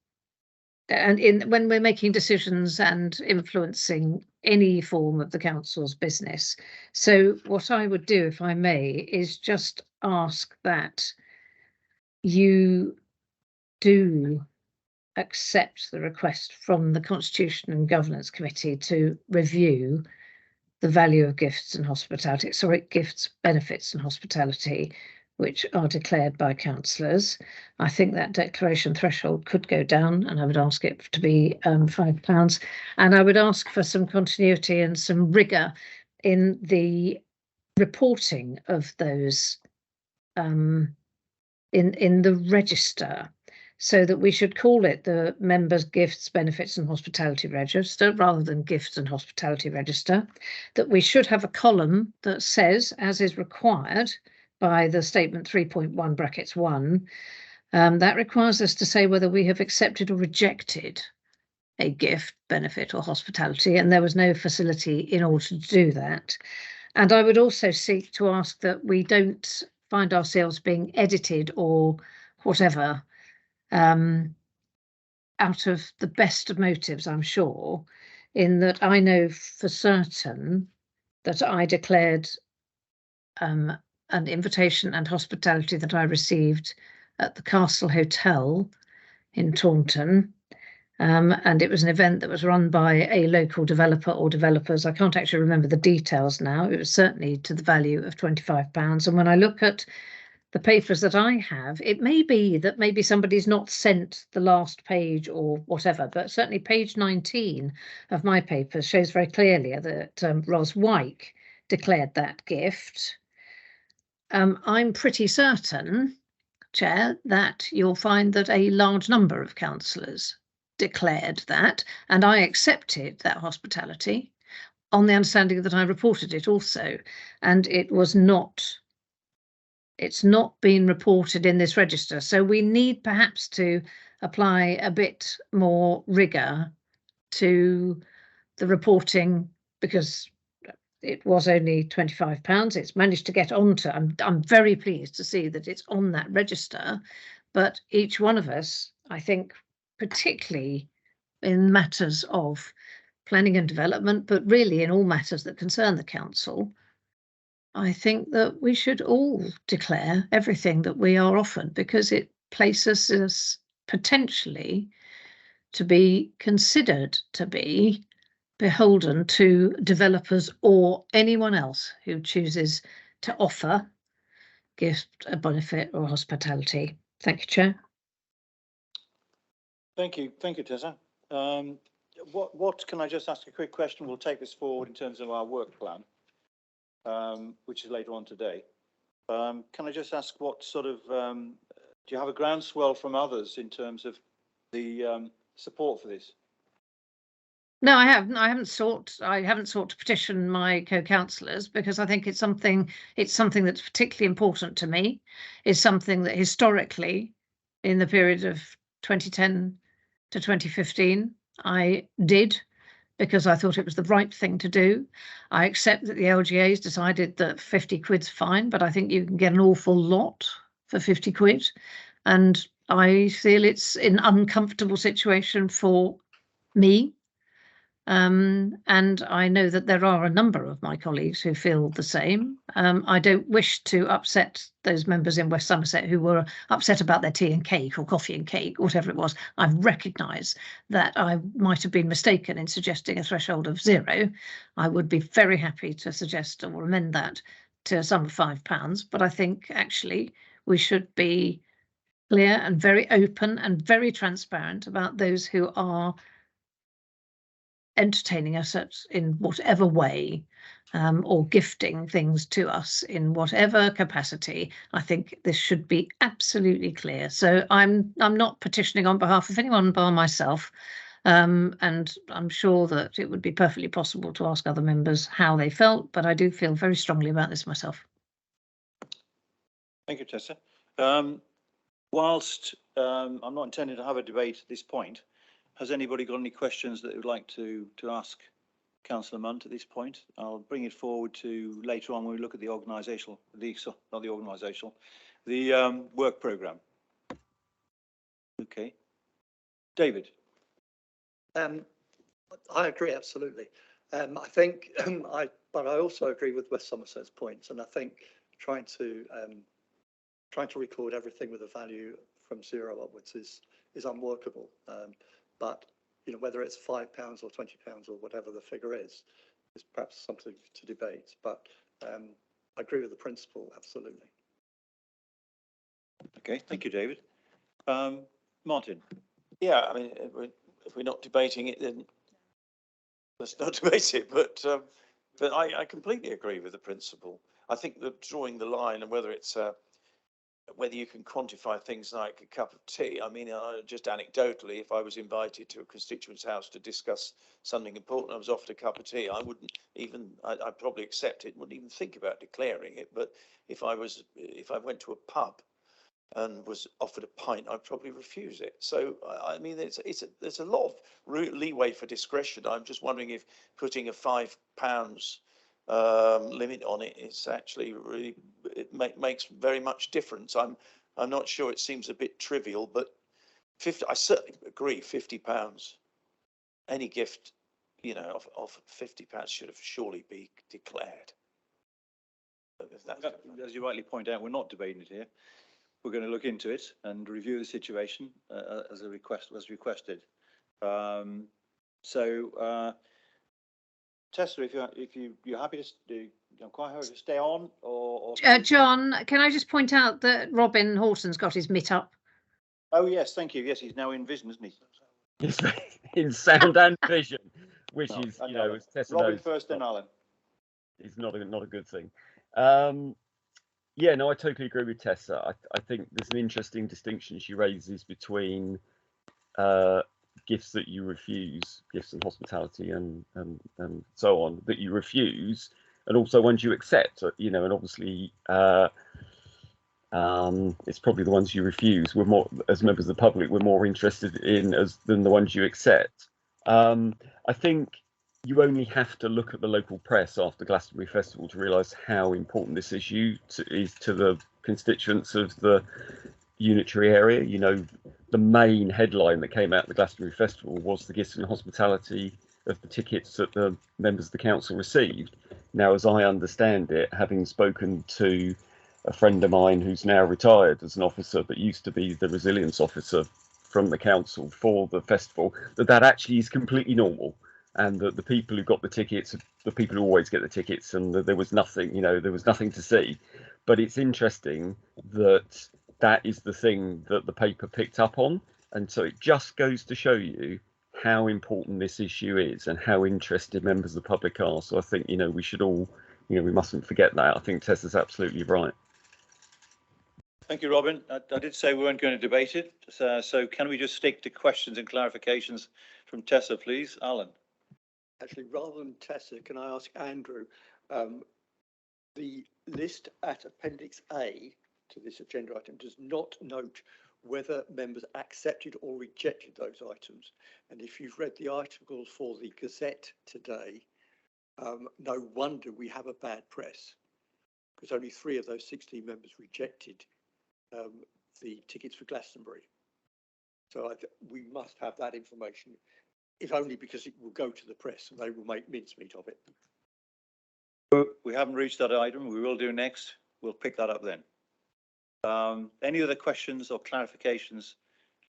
we're making decisions and influencing any form of the council's business. So what I would do, if I may, is just ask that you do accept the request from the Constitution and Governance Committee to review the value of gifts and hospitality, gifts, benefits and hospitality, which are declared by councillors. I think that declaration threshold could go down, and I would ask it to be £5. And I would ask for some continuity and some rigour in the reporting of those in the register, so that we should call it the Members' Gifts, Benefits and Hospitality Register rather than Gifts and Hospitality Register, that we should have a column that says, as is required by the statement 3.1 brackets 1, that requires us to say whether we have accepted or rejected a gift, benefit or hospitality, and there was no facility in order to do that. And I would also seek to ask that we don't find ourselves being edited or whatever out of the best of motives, I'm sure, in that I know for certain that I declared an invitation and hospitality that I received at the Castle Hotel in Taunton. And it was an event that was run by a local developer or developers. I can't actually remember the details now. It was certainly to the value of £25. And when I look at the papers that I have, it may be that maybe somebody's not sent the last page or whatever, but certainly page 19 of my papers shows very clearly that Ros Wyke declared that gift. I'm pretty certain, Chair, that you'll find that a large number of councillors declared that, and I accepted that hospitality on the understanding that I reported it also, and it's not been reported in this register. So we need perhaps to apply a bit more rigour to the reporting, because it was only £25. It's managed to get onto, I'm very pleased to see that it's on that register, but each one of us, I think, particularly in matters of planning and development, but really in all matters that concern the council, I think that we should all declare everything that we are offered, because it places us potentially to be considered to be beholden to developers or anyone else who chooses to offer gift, a benefit or hospitality. Thank you, Chair.
Thank you, Tessa. What can I just ask a quick question? We'll take this forward in terms of our work plan, which is later on today. Can I just ask what sort of, do you have a groundswell from others in terms of the support for this?
No, I haven't. I haven't sought to petition my co-councillors, because I think it's something that's particularly important to me. Is something that historically, in the period of 2010 to 2015, I did, because I thought it was the right thing to do. I accept that the LGA's decided that 50 quid's fine, but I think you can get an awful lot for 50 quid. And I feel it's an uncomfortable situation for me. And I know that there are a number of my colleagues who feel the same. I don't wish to upset those members in West Somerset who were upset about their tea and cake or coffee and cake, whatever it was. I recognise that I might have been mistaken in suggesting a threshold of £0. I would be very happy to suggest or amend that to a sum of £5. But I think actually we should be clear and very open and very transparent about those who are entertaining us in whatever way, or gifting things to us in whatever capacity. I think this should be absolutely clear. So I'm not petitioning on behalf of anyone bar myself, and I'm sure that it would be perfectly possible to ask other members how they felt, but I do feel very strongly about this myself.
Thank you, Tessa. Whilst I'm not intending to have a debate at this point, has anybody got any questions that they would like to ask Councillor Munt at this point? I'll bring it forward to later on when we look at the the work programme. Okay. David.
I agree, absolutely. I think, but I also agree with West Somerset's points, and I think trying to record everything with a value from 0 upwards is unworkable. But you know, whether it's £5 or £20 or whatever the figure is perhaps something to debate. But I agree with the principle, absolutely.
Okay, thank you, David. Martin.
Yeah, I mean, if we're not debating it, then let's not debate it. But I completely agree with the principle. I think that drawing the line, and whether it's whether you can quantify things like a cup of tea. I mean, just anecdotally, if I was invited to a constituent's house to discuss something important, I was offered a cup of tea, I wouldn't even, I'd probably accept it, wouldn't even think about declaring it. But if I went to a pub and was offered a pint, I'd probably refuse it. So, I mean, there's a lot of leeway for discretion. I'm just wondering if putting a £5 limit on it is actually really, it makes very much difference. I'm not sure, it seems a bit trivial, but 50, I certainly agree, £50, any gift, you know, of £50 should have surely be declared.
As you rightly point out, we're not debating it here. We're going to look into it and review the situation as a request was requested. Tessa, if you're happy to I'm quite happy to stay on, or
John, can I just point out that Robin Horton's got his mitt up?
Oh yes, thank you. Yes, he's now in vision, isn't he?
Yes, in sound and vision, which is, you know, as Tessa
Robin
knows,
first, then Alan.
It's not a good thing. Yeah, no, I totally agree with Tessa. I think there's an interesting distinction she raises between gifts that you refuse, gifts and hospitality and so on, that you refuse, and also ones you accept, you know, and obviously it's probably the ones you refuse we're more, as members of the public, we're more interested in than the ones you accept. I think you only have to look at the local press after Glastonbury Festival to realise how important this issue is to the constituents of the unitary area. You know, the main headline that came out of the Glastonbury Festival was the gifts and hospitality of the tickets that the members of the council received. Now, as I understand it, having spoken to a friend of mine who's now retired as an officer, but used to be the resilience officer from the council for the festival, that actually is completely normal, and that the people who got the tickets, the people who always get the tickets, and that there was nothing, there was nothing to see. But it's interesting that that is the thing that the paper picked up on, and so it just goes to show you how important this issue is and how interested members of the public are. So I think, we should all, we mustn't forget that. I think Tessa's absolutely right.
Thank you, Robin. I did say we weren't going to debate it. So can we just stick to questions and clarifications from Tessa, please? Alan.
Actually, rather than Tessa, can I ask Andrew, the list at Appendix A to this agenda item does not note whether members accepted or rejected those items. And if you've read the articles for the Gazette today, no wonder we have a bad press, because only 3 of those 16 members rejected the tickets for Glastonbury. So we must have that information, if only because it will go to the press and they will make mincemeat of it.
We haven't reached that item. We will do next. We'll pick that up then. Any other questions or clarifications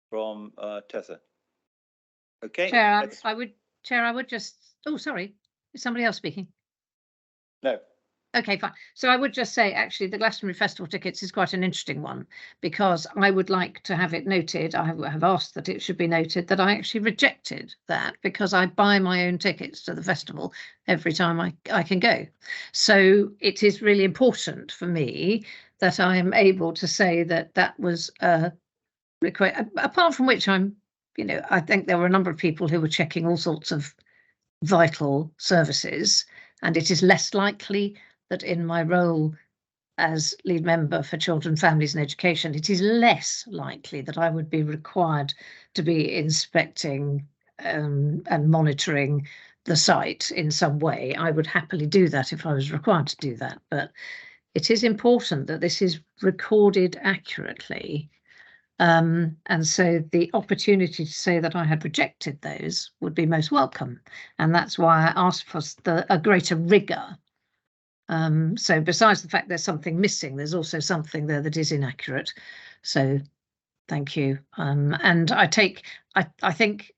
from Tessa? Okay.
Chair, I would just, oh, sorry, is somebody else speaking?
No.
Okay, fine. So I would just say, actually, the Glastonbury Festival tickets is quite an interesting one, because I would like to have it noted, I have asked that it should be noted that I actually rejected that, because I buy my own tickets to the festival every time I can go. So it is really important for me that I am able to say that that was a request, apart from which I think there were a number of people who were checking all sorts of vital services, and it is less likely that in my role as lead member for children, families and education, it is less likely that I would be required to be inspecting and monitoring the site in some way. I would happily do that if I was required to do that, but it is important that this is recorded accurately. And so the opportunity to say that I had rejected those would be most welcome. And that's why I asked for a greater rigour. So besides the fact there's something missing, there's also something there that is inaccurate. So thank you. And I think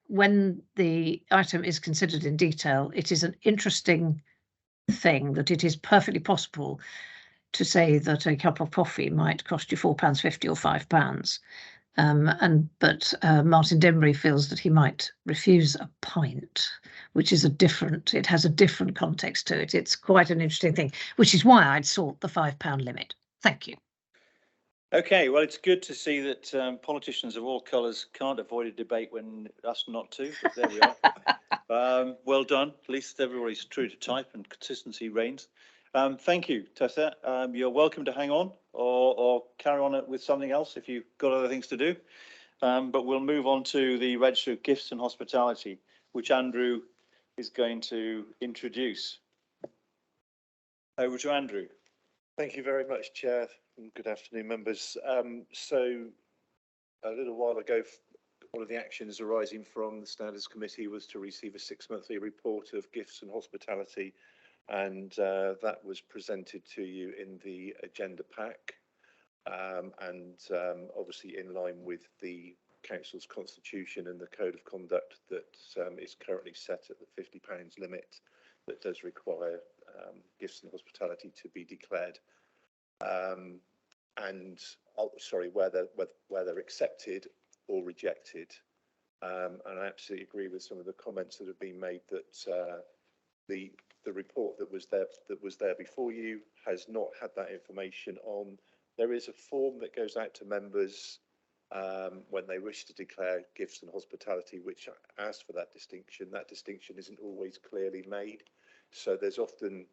when the item is considered in detail, it is an interesting thing that it is perfectly possible to say that a cup of coffee might cost you £4.50 or £5. But Martin Denbury feels that he might refuse a pint, which is it has a different context to it. It's quite an interesting thing, which is why I'd sought the £5 limit. Thank you.
Okay, well, it's good to see that politicians of all colours can't avoid a debate when asked not to, but there we are. Well done. At least everybody's true to type and consistency reigns. Thank you, Tessa. You're welcome to hang on or carry on with something else if you've got other things to do. But we'll move on to the Register of Gifts and Hospitality, which Andrew is going to introduce. Over to Andrew.
Thank you very much, Chair, and good afternoon, members. So a little while ago, one of the actions arising from the Standards Committee was to receive a 6-monthly report of gifts and hospitality, and that was presented to you in the agenda pack, and obviously in line with the Council's constitution and the code of conduct that is currently set at the £50 limit that does require gifts and hospitality to be declared, and whether they're accepted or rejected. And I absolutely agree with some of the comments that have been made that the report that was there before you has not had that information on. There is a form that goes out to members when they wish to declare gifts and hospitality, which asks for that distinction. That distinction isn't always clearly made, so there's often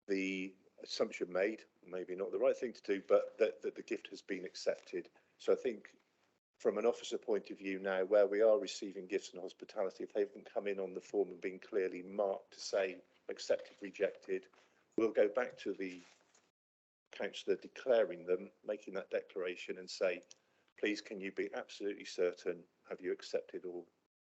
the assumption made, maybe not the right thing to do, but that the gift has been accepted. So I think from an officer point of view now, where we are receiving gifts and hospitality, if they haven't come in on the form and been clearly marked to say accepted, rejected, we'll go back to the councillor declaring them, making that declaration and say, please, can you be absolutely certain, have you accepted or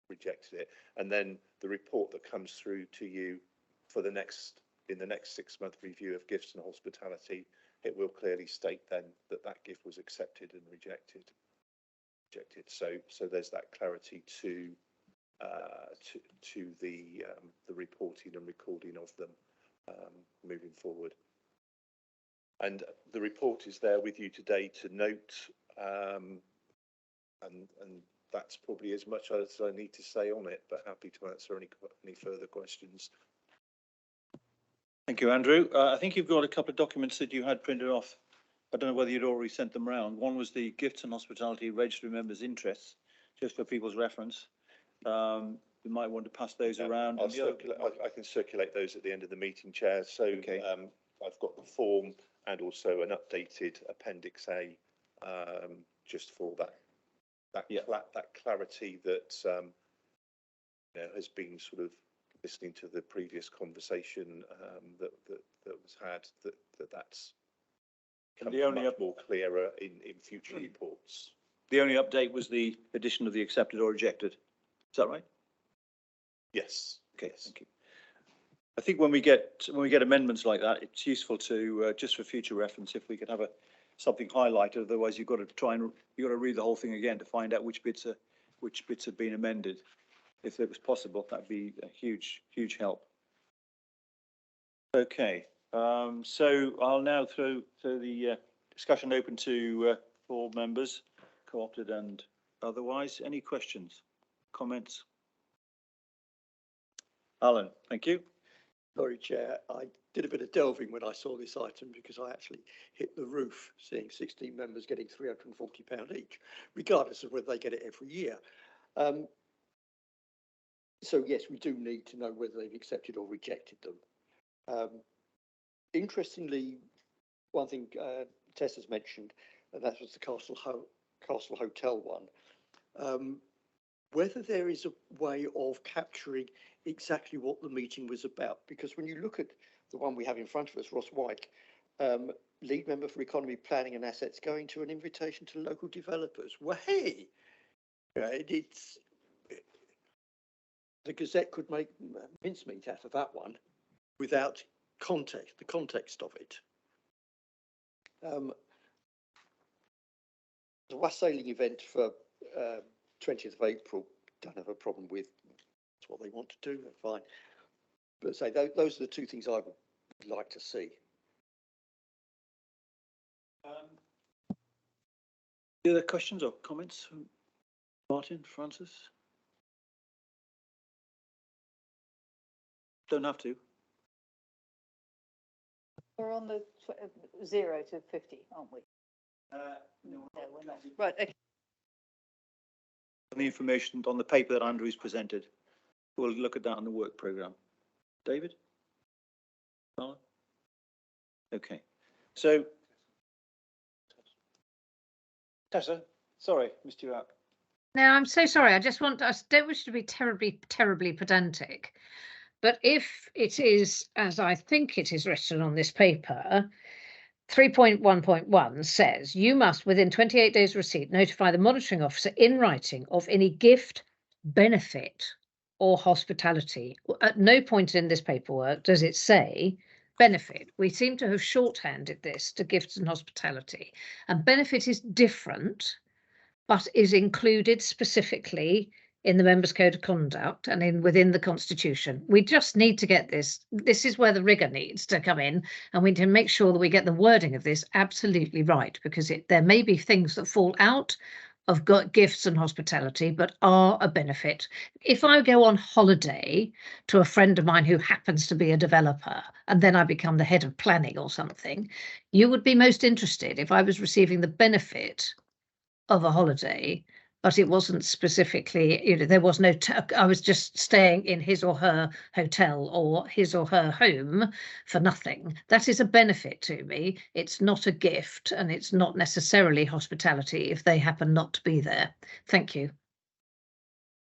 rejected it? And then the report that comes through to you for the next in the next 6-month review of gifts and hospitality, it will clearly state then that that gift was accepted and rejected. So there's that clarity to the reporting and recording of them moving forward. And the report is there with you today to note, and that's probably as much as I need to say on it, but happy to answer any further questions.
Thank you, Andrew. I think you've got a couple of documents that you had printed off. I don't know whether you'd already sent them round. One was the Gifts and Hospitality Register of Members' Interests, just for people's reference. We might want to pass those around.
I can circulate those at the end of the meeting, Chair. So
okay.
I've got the form and also an updated Appendix A, just for that clarity that has been sort of listening to the previous conversation that was had. That's much more clearer in future reports.
The only update was the addition of the accepted or rejected. Is that right?
Yes.
Okay.
Yes.
Thank you. I think when we get amendments like that, it's useful to just for future reference if we could have something highlighted. Otherwise, you've got to read the whole thing again to find out which bits have been amended. If it was possible, that'd be a huge help. Okay. So I'll now throw the discussion open to all members, co-opted and otherwise. Any questions, comments? Alan, thank you.
Sorry, Chair. I did a bit of delving when I saw this item because I actually hit the roof seeing 16 members getting £340 each, regardless of whether they get it every year. So yes, we do need to know whether they've accepted or rejected them. Interestingly, one thing Tessa's mentioned, and that was the Castle Hotel one, whether there is a way of capturing exactly what the meeting was about. Because when you look at the one we have in front of us, Ross Wyke, lead member for economy planning and assets, going to an invitation to local developers. Well, hey, right, the Gazette could make mincemeat out of that one without the context of it. The wassailing event for 20th of April, don't have a problem with. It's what they want to do, fine. But say those are the two things I would like to see.
Any other questions or comments from Martin, Francis? Don't have to.
We're on the 0 to 50, aren't we? No, we're not. Right. Okay.
The information on the paper that Andrew's presented. We'll look at that on the work programme. David? Alan? Okay. So, Tessa, sorry, missed you out.
No, I'm so sorry. I don't wish to be terribly pedantic. But if it is, as I think it is written on this paper, 3.1.1 says you must, within 28 days of receipt, notify the monitoring officer in writing of any gift, benefit, or hospitality. At no point in this paperwork does it say benefit. We seem to have shorthanded this to gifts and hospitality. And benefit is different, but is included specifically in the Members' Code of Conduct and within the Constitution. We just need to get this. This is where the rigour needs to come in, and we need to make sure that we get the wording of this absolutely right, because there may be things that fall out of gifts and hospitality, but are a benefit. If I go on holiday to a friend of mine who happens to be a developer, and then I become the head of planning or something, you would be most interested if I was receiving the benefit of a holiday, but it wasn't specifically, there was no, I was just staying in his or her hotel or his or her home for nothing. That is a benefit to me. It's not a gift, and it's not necessarily hospitality if they happen not to be there. Thank you.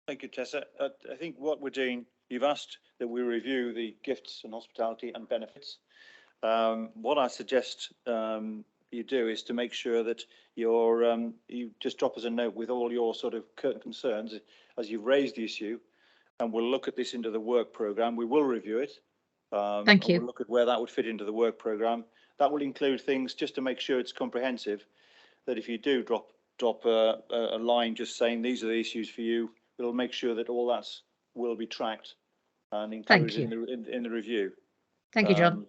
Thank you, Tessa. I think what we're doing, you've asked that we review the gifts and hospitality and benefits. What I suggest you do is to make sure that you just drop us a note with all your sort of current concerns as you've raised the issue, and we'll look at this into the work programme. We will review it,
Thank
and
you.
we'll look at where that would fit into the work programme. That will include things, just to make sure it's comprehensive, that if you do drop a line just saying these are the issues for you, it'll make sure that all that's will be tracked and included in the review.
Thank you, John.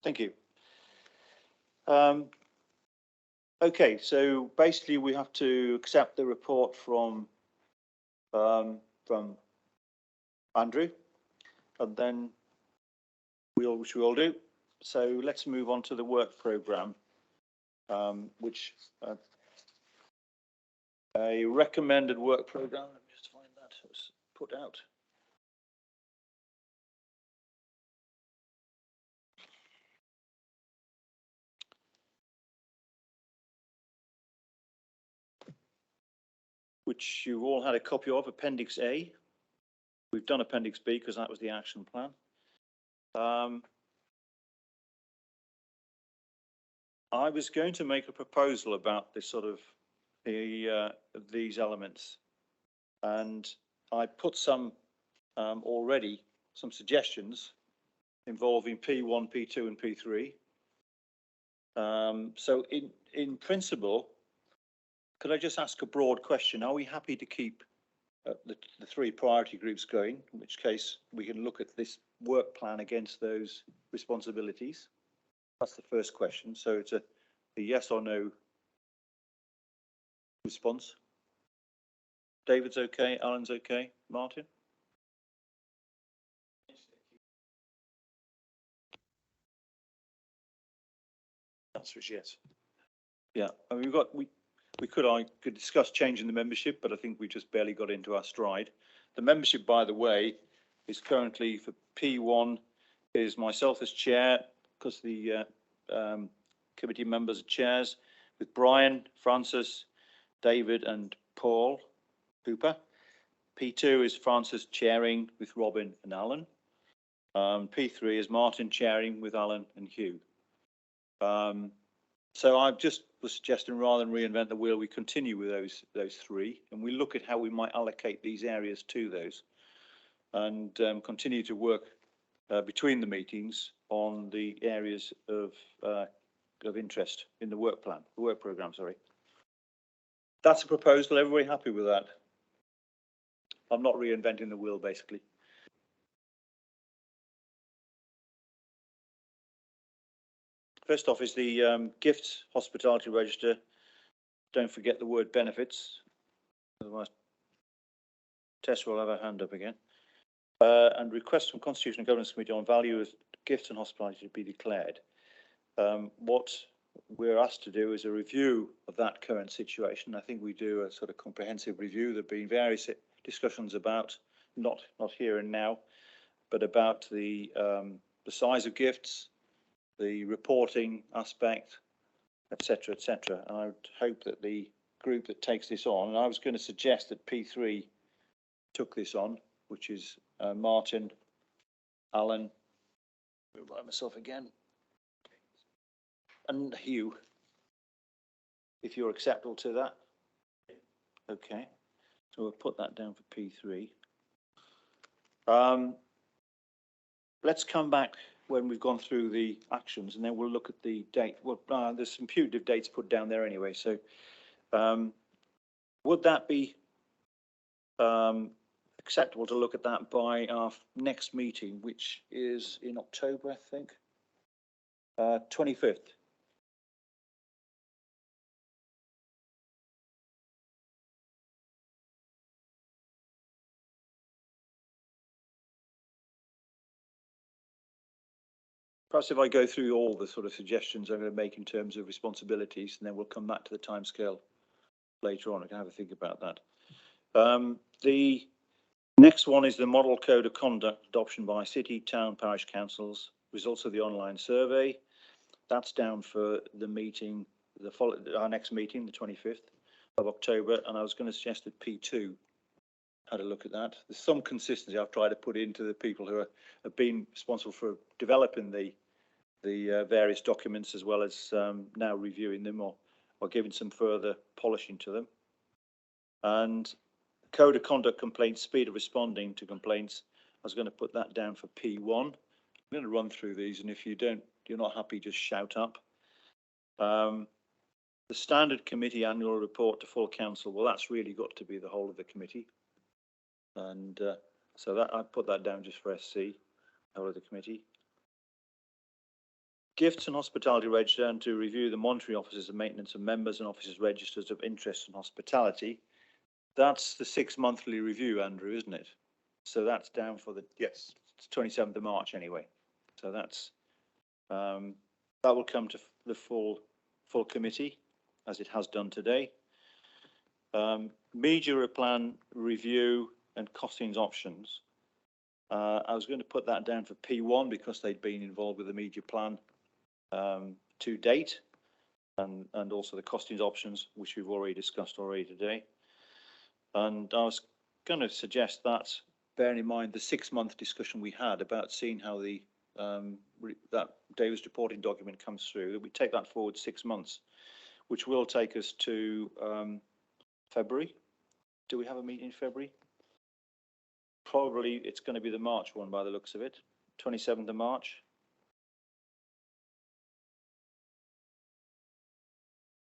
Thank you. Okay, so basically we have to accept the report from Andrew, and then which we all do. So let's move on to the work programme, which a recommended work programme. Let me just find that. It was put out. Which you've all had a copy of, Appendix A. We've done Appendix B because that was the action plan. I was going to make a proposal about this sort of these elements, and I put some already some suggestions involving P1, P2, and P3. So in principle, could I just ask a broad question? Are we happy to keep the three priority groups going, in which case we can look at this work plan against those responsibilities? That's the first question. So it's a yes or no response. David's okay, Alan's okay, Martin? Answer is yes. Yeah, I mean, we could discuss changing the membership, but I think we just barely got into our stride. The membership, by the way, is currently for P1 is myself as chair, because the committee members are chairs, with Brian, Francis, David and Paul Hooper. P2 is Francis chairing with Robin and Alan. P3 is Martin chairing with Alan and Hugh. So I just was suggesting, rather than reinvent the wheel, we continue with those three, and we look at how we might allocate these areas to those, and continue to work between the meetings on the areas of interest in the work plan, the work programme. Sorry, that's a proposal. Everybody happy with that? I'm not reinventing the wheel, basically. First off is the gifts hospitality register. Don't forget the word benefits, otherwise Tess will have her hand up again. And request from Constitution and Governance Committee on value of gifts and hospitality to be declared. What we're asked to do is a review of that current situation. I think we do a sort of comprehensive review. There have been various discussions about, not here and now, but about the size of gifts, the reporting aspect, etc., etc. And I would hope that the group that takes this on, and I was going to suggest that P3 took this on, which is Martin, Alan, by myself again, and Hugh, if you're acceptable to that. Okay, so we'll put that down for P3. Let's come back when we've gone through the actions, and then we'll look at the date. Well, there's some putative dates put down there anyway. So would that be acceptable to look at that by our next meeting, which is in October, I think, 25th? Perhaps if I go through all the sort of suggestions I'm going to make in terms of responsibilities, and then we'll come back to the timescale later on. I can have a think about that. The next one is the Model Code of Conduct adoption by city, town, parish councils, results of the online survey. That's down for the meeting, our next meeting, the 25th of October, and I was going to suggest that P2 had a look at that. There's some consistency I've tried to put into the people who have been responsible for developing the various documents, as well as now reviewing them or giving some further polishing to them. And Code of Conduct complaints, speed of responding to complaints, I was going to put that down for P1, I'm going to run through these, and if you're not happy, just shout up. The Standard Committee Annual Report to Full Council, well, that's really got to be the whole of the committee. And so that I put that down just for SC, whole of the committee. Gifts and Hospitality Register, and to review the monitoring officers and maintenance of members and officers' registers of interest and hospitality. That's the 6 monthly review, Andrew, isn't it? So that's down for the,
Yes.
it's 27th of March anyway. So that's, that will come to the full committee, as it has done today. Media plan review and costings options. I was going to put that down for P1 because they'd been involved with the media plan to date, and also the costings options, which we've already discussed today. And I was going to suggest that, bearing in mind the 6-month discussion we had about seeing how the that David's reporting document comes through, that we take that forward 6 months, which will take us to February. Do we have a meeting in February? Probably it's going to be the March one by the looks of it, 27th of March.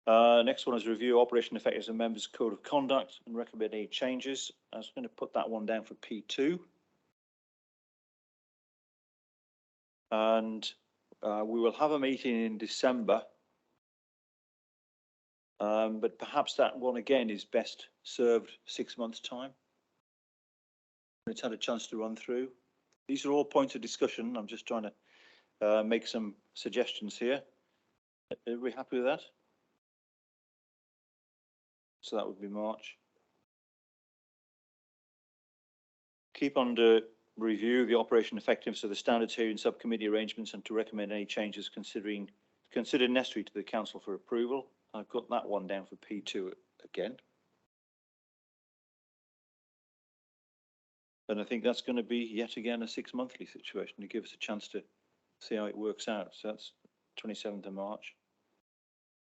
Next one is review operation effectiveness of members' code of conduct and recommend any changes. I was going to put that one down for P2. And we will have a meeting in December. But perhaps that one again is best served 6 months' time. It's had a chance to run through. These are all points of discussion. I'm just trying to make some suggestions here. Are we happy with that? So that would be March. Keep under review the operation effectiveness of the standards hearing subcommittee arrangements and to recommend any changes considered necessary to the council for approval. I've got that one down for P2 again. And I think that's going to be yet again a 6 monthly situation to give us a chance to see how it works out. So that's 27th of March.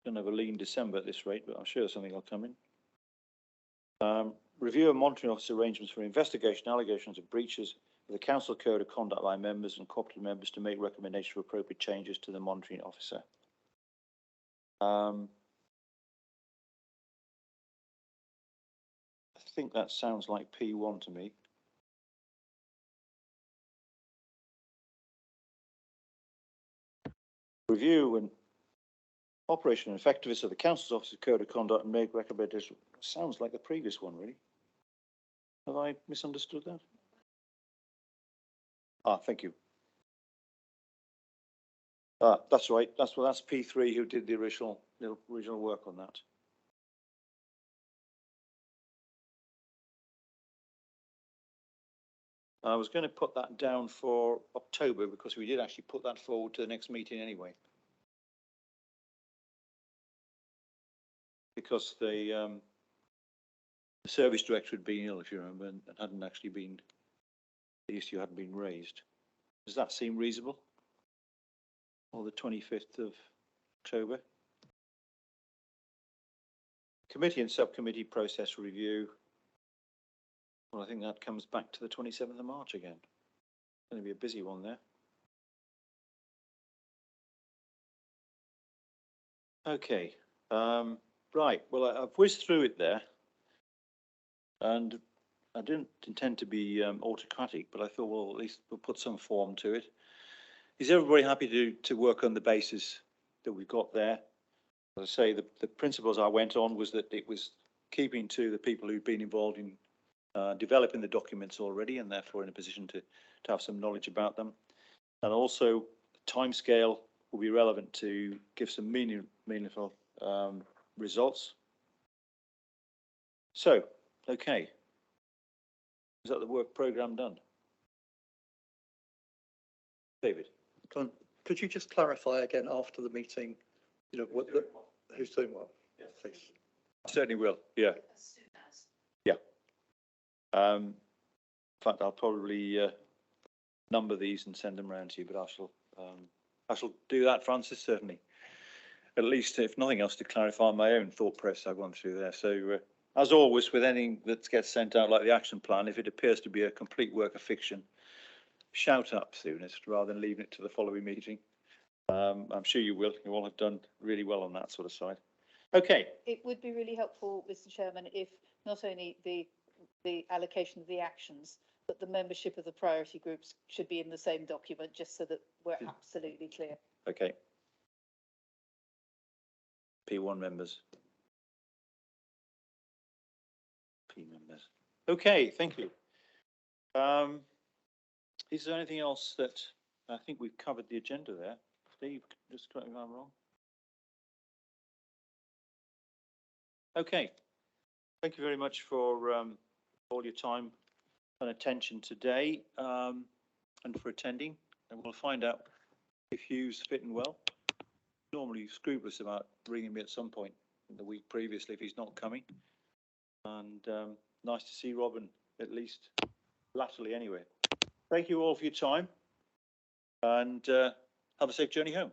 Going to have a lean December at this rate, but I'm sure something will come in. Review of monitoring officer arrangements for investigation allegations of breaches of the council code of conduct by members and cooperative members to make recommendations for appropriate changes to the monitoring officer. I think that sounds like P1 to me. Review and operation and effectiveness of the council's officer's code of conduct and make recommendations. Sounds like the previous one, really. Have I misunderstood that? Ah, thank you. That's right. That's P3 who did the original work on that. I was going to put that down for October because we did actually put that forward to the next meeting anyway. Because the service director had been ill, if you remember, and hadn't actually been, the issue hadn't been raised. Does that seem reasonable? Or the 25th of October? Committee and subcommittee process review. Well, I think that comes back to the 27th of March again. It's going to be a busy one there. Okay. Right. Well, I've whizzed through it there. And I didn't intend to be autocratic, but I thought, well, at least we'll put some form to it. Is everybody happy to work on the basis that we've got there? As I say, the principles I went on was that it was keeping to the people who'd been involved in developing the documents already and therefore in a position to have some knowledge about them. And also, timescale will be relevant to give some meaningful results. So, okay. Is that the work programme done? David?
Could you just clarify again after the meeting, you know, who's doing what? Yes, please.
Certainly will, yeah. Yeah. In fact, I'll probably number these and send them around to you, but I shall do that, Francis, certainly. At least, if nothing else, to clarify my own thought process I've gone through there. So, as always, with anything that gets sent out like the action plan, if it appears to be a complete work of fiction, shout up soonest rather than leaving it to the following meeting. I'm sure you will. You all have done really well on that sort of side. Okay.
It would be really helpful, Mr. Chairman, if not only the allocation of the actions, but the membership of the priority groups should be in the same document, just so that we're absolutely clear.
Okay. P1 members. P members. Okay, thank you. Is there anything else that I think we've covered the agenda there? Steve, just correct me if I'm wrong. Okay. Thank you very much for all your time and attention today, and for attending. And we'll find out if Hugh's fitting well. Normally scrupulous about ringing me at some point in the week previously if he's not coming. And nice to see Robin, at least latterly anyway. Thank you all for your time, and have a safe journey home.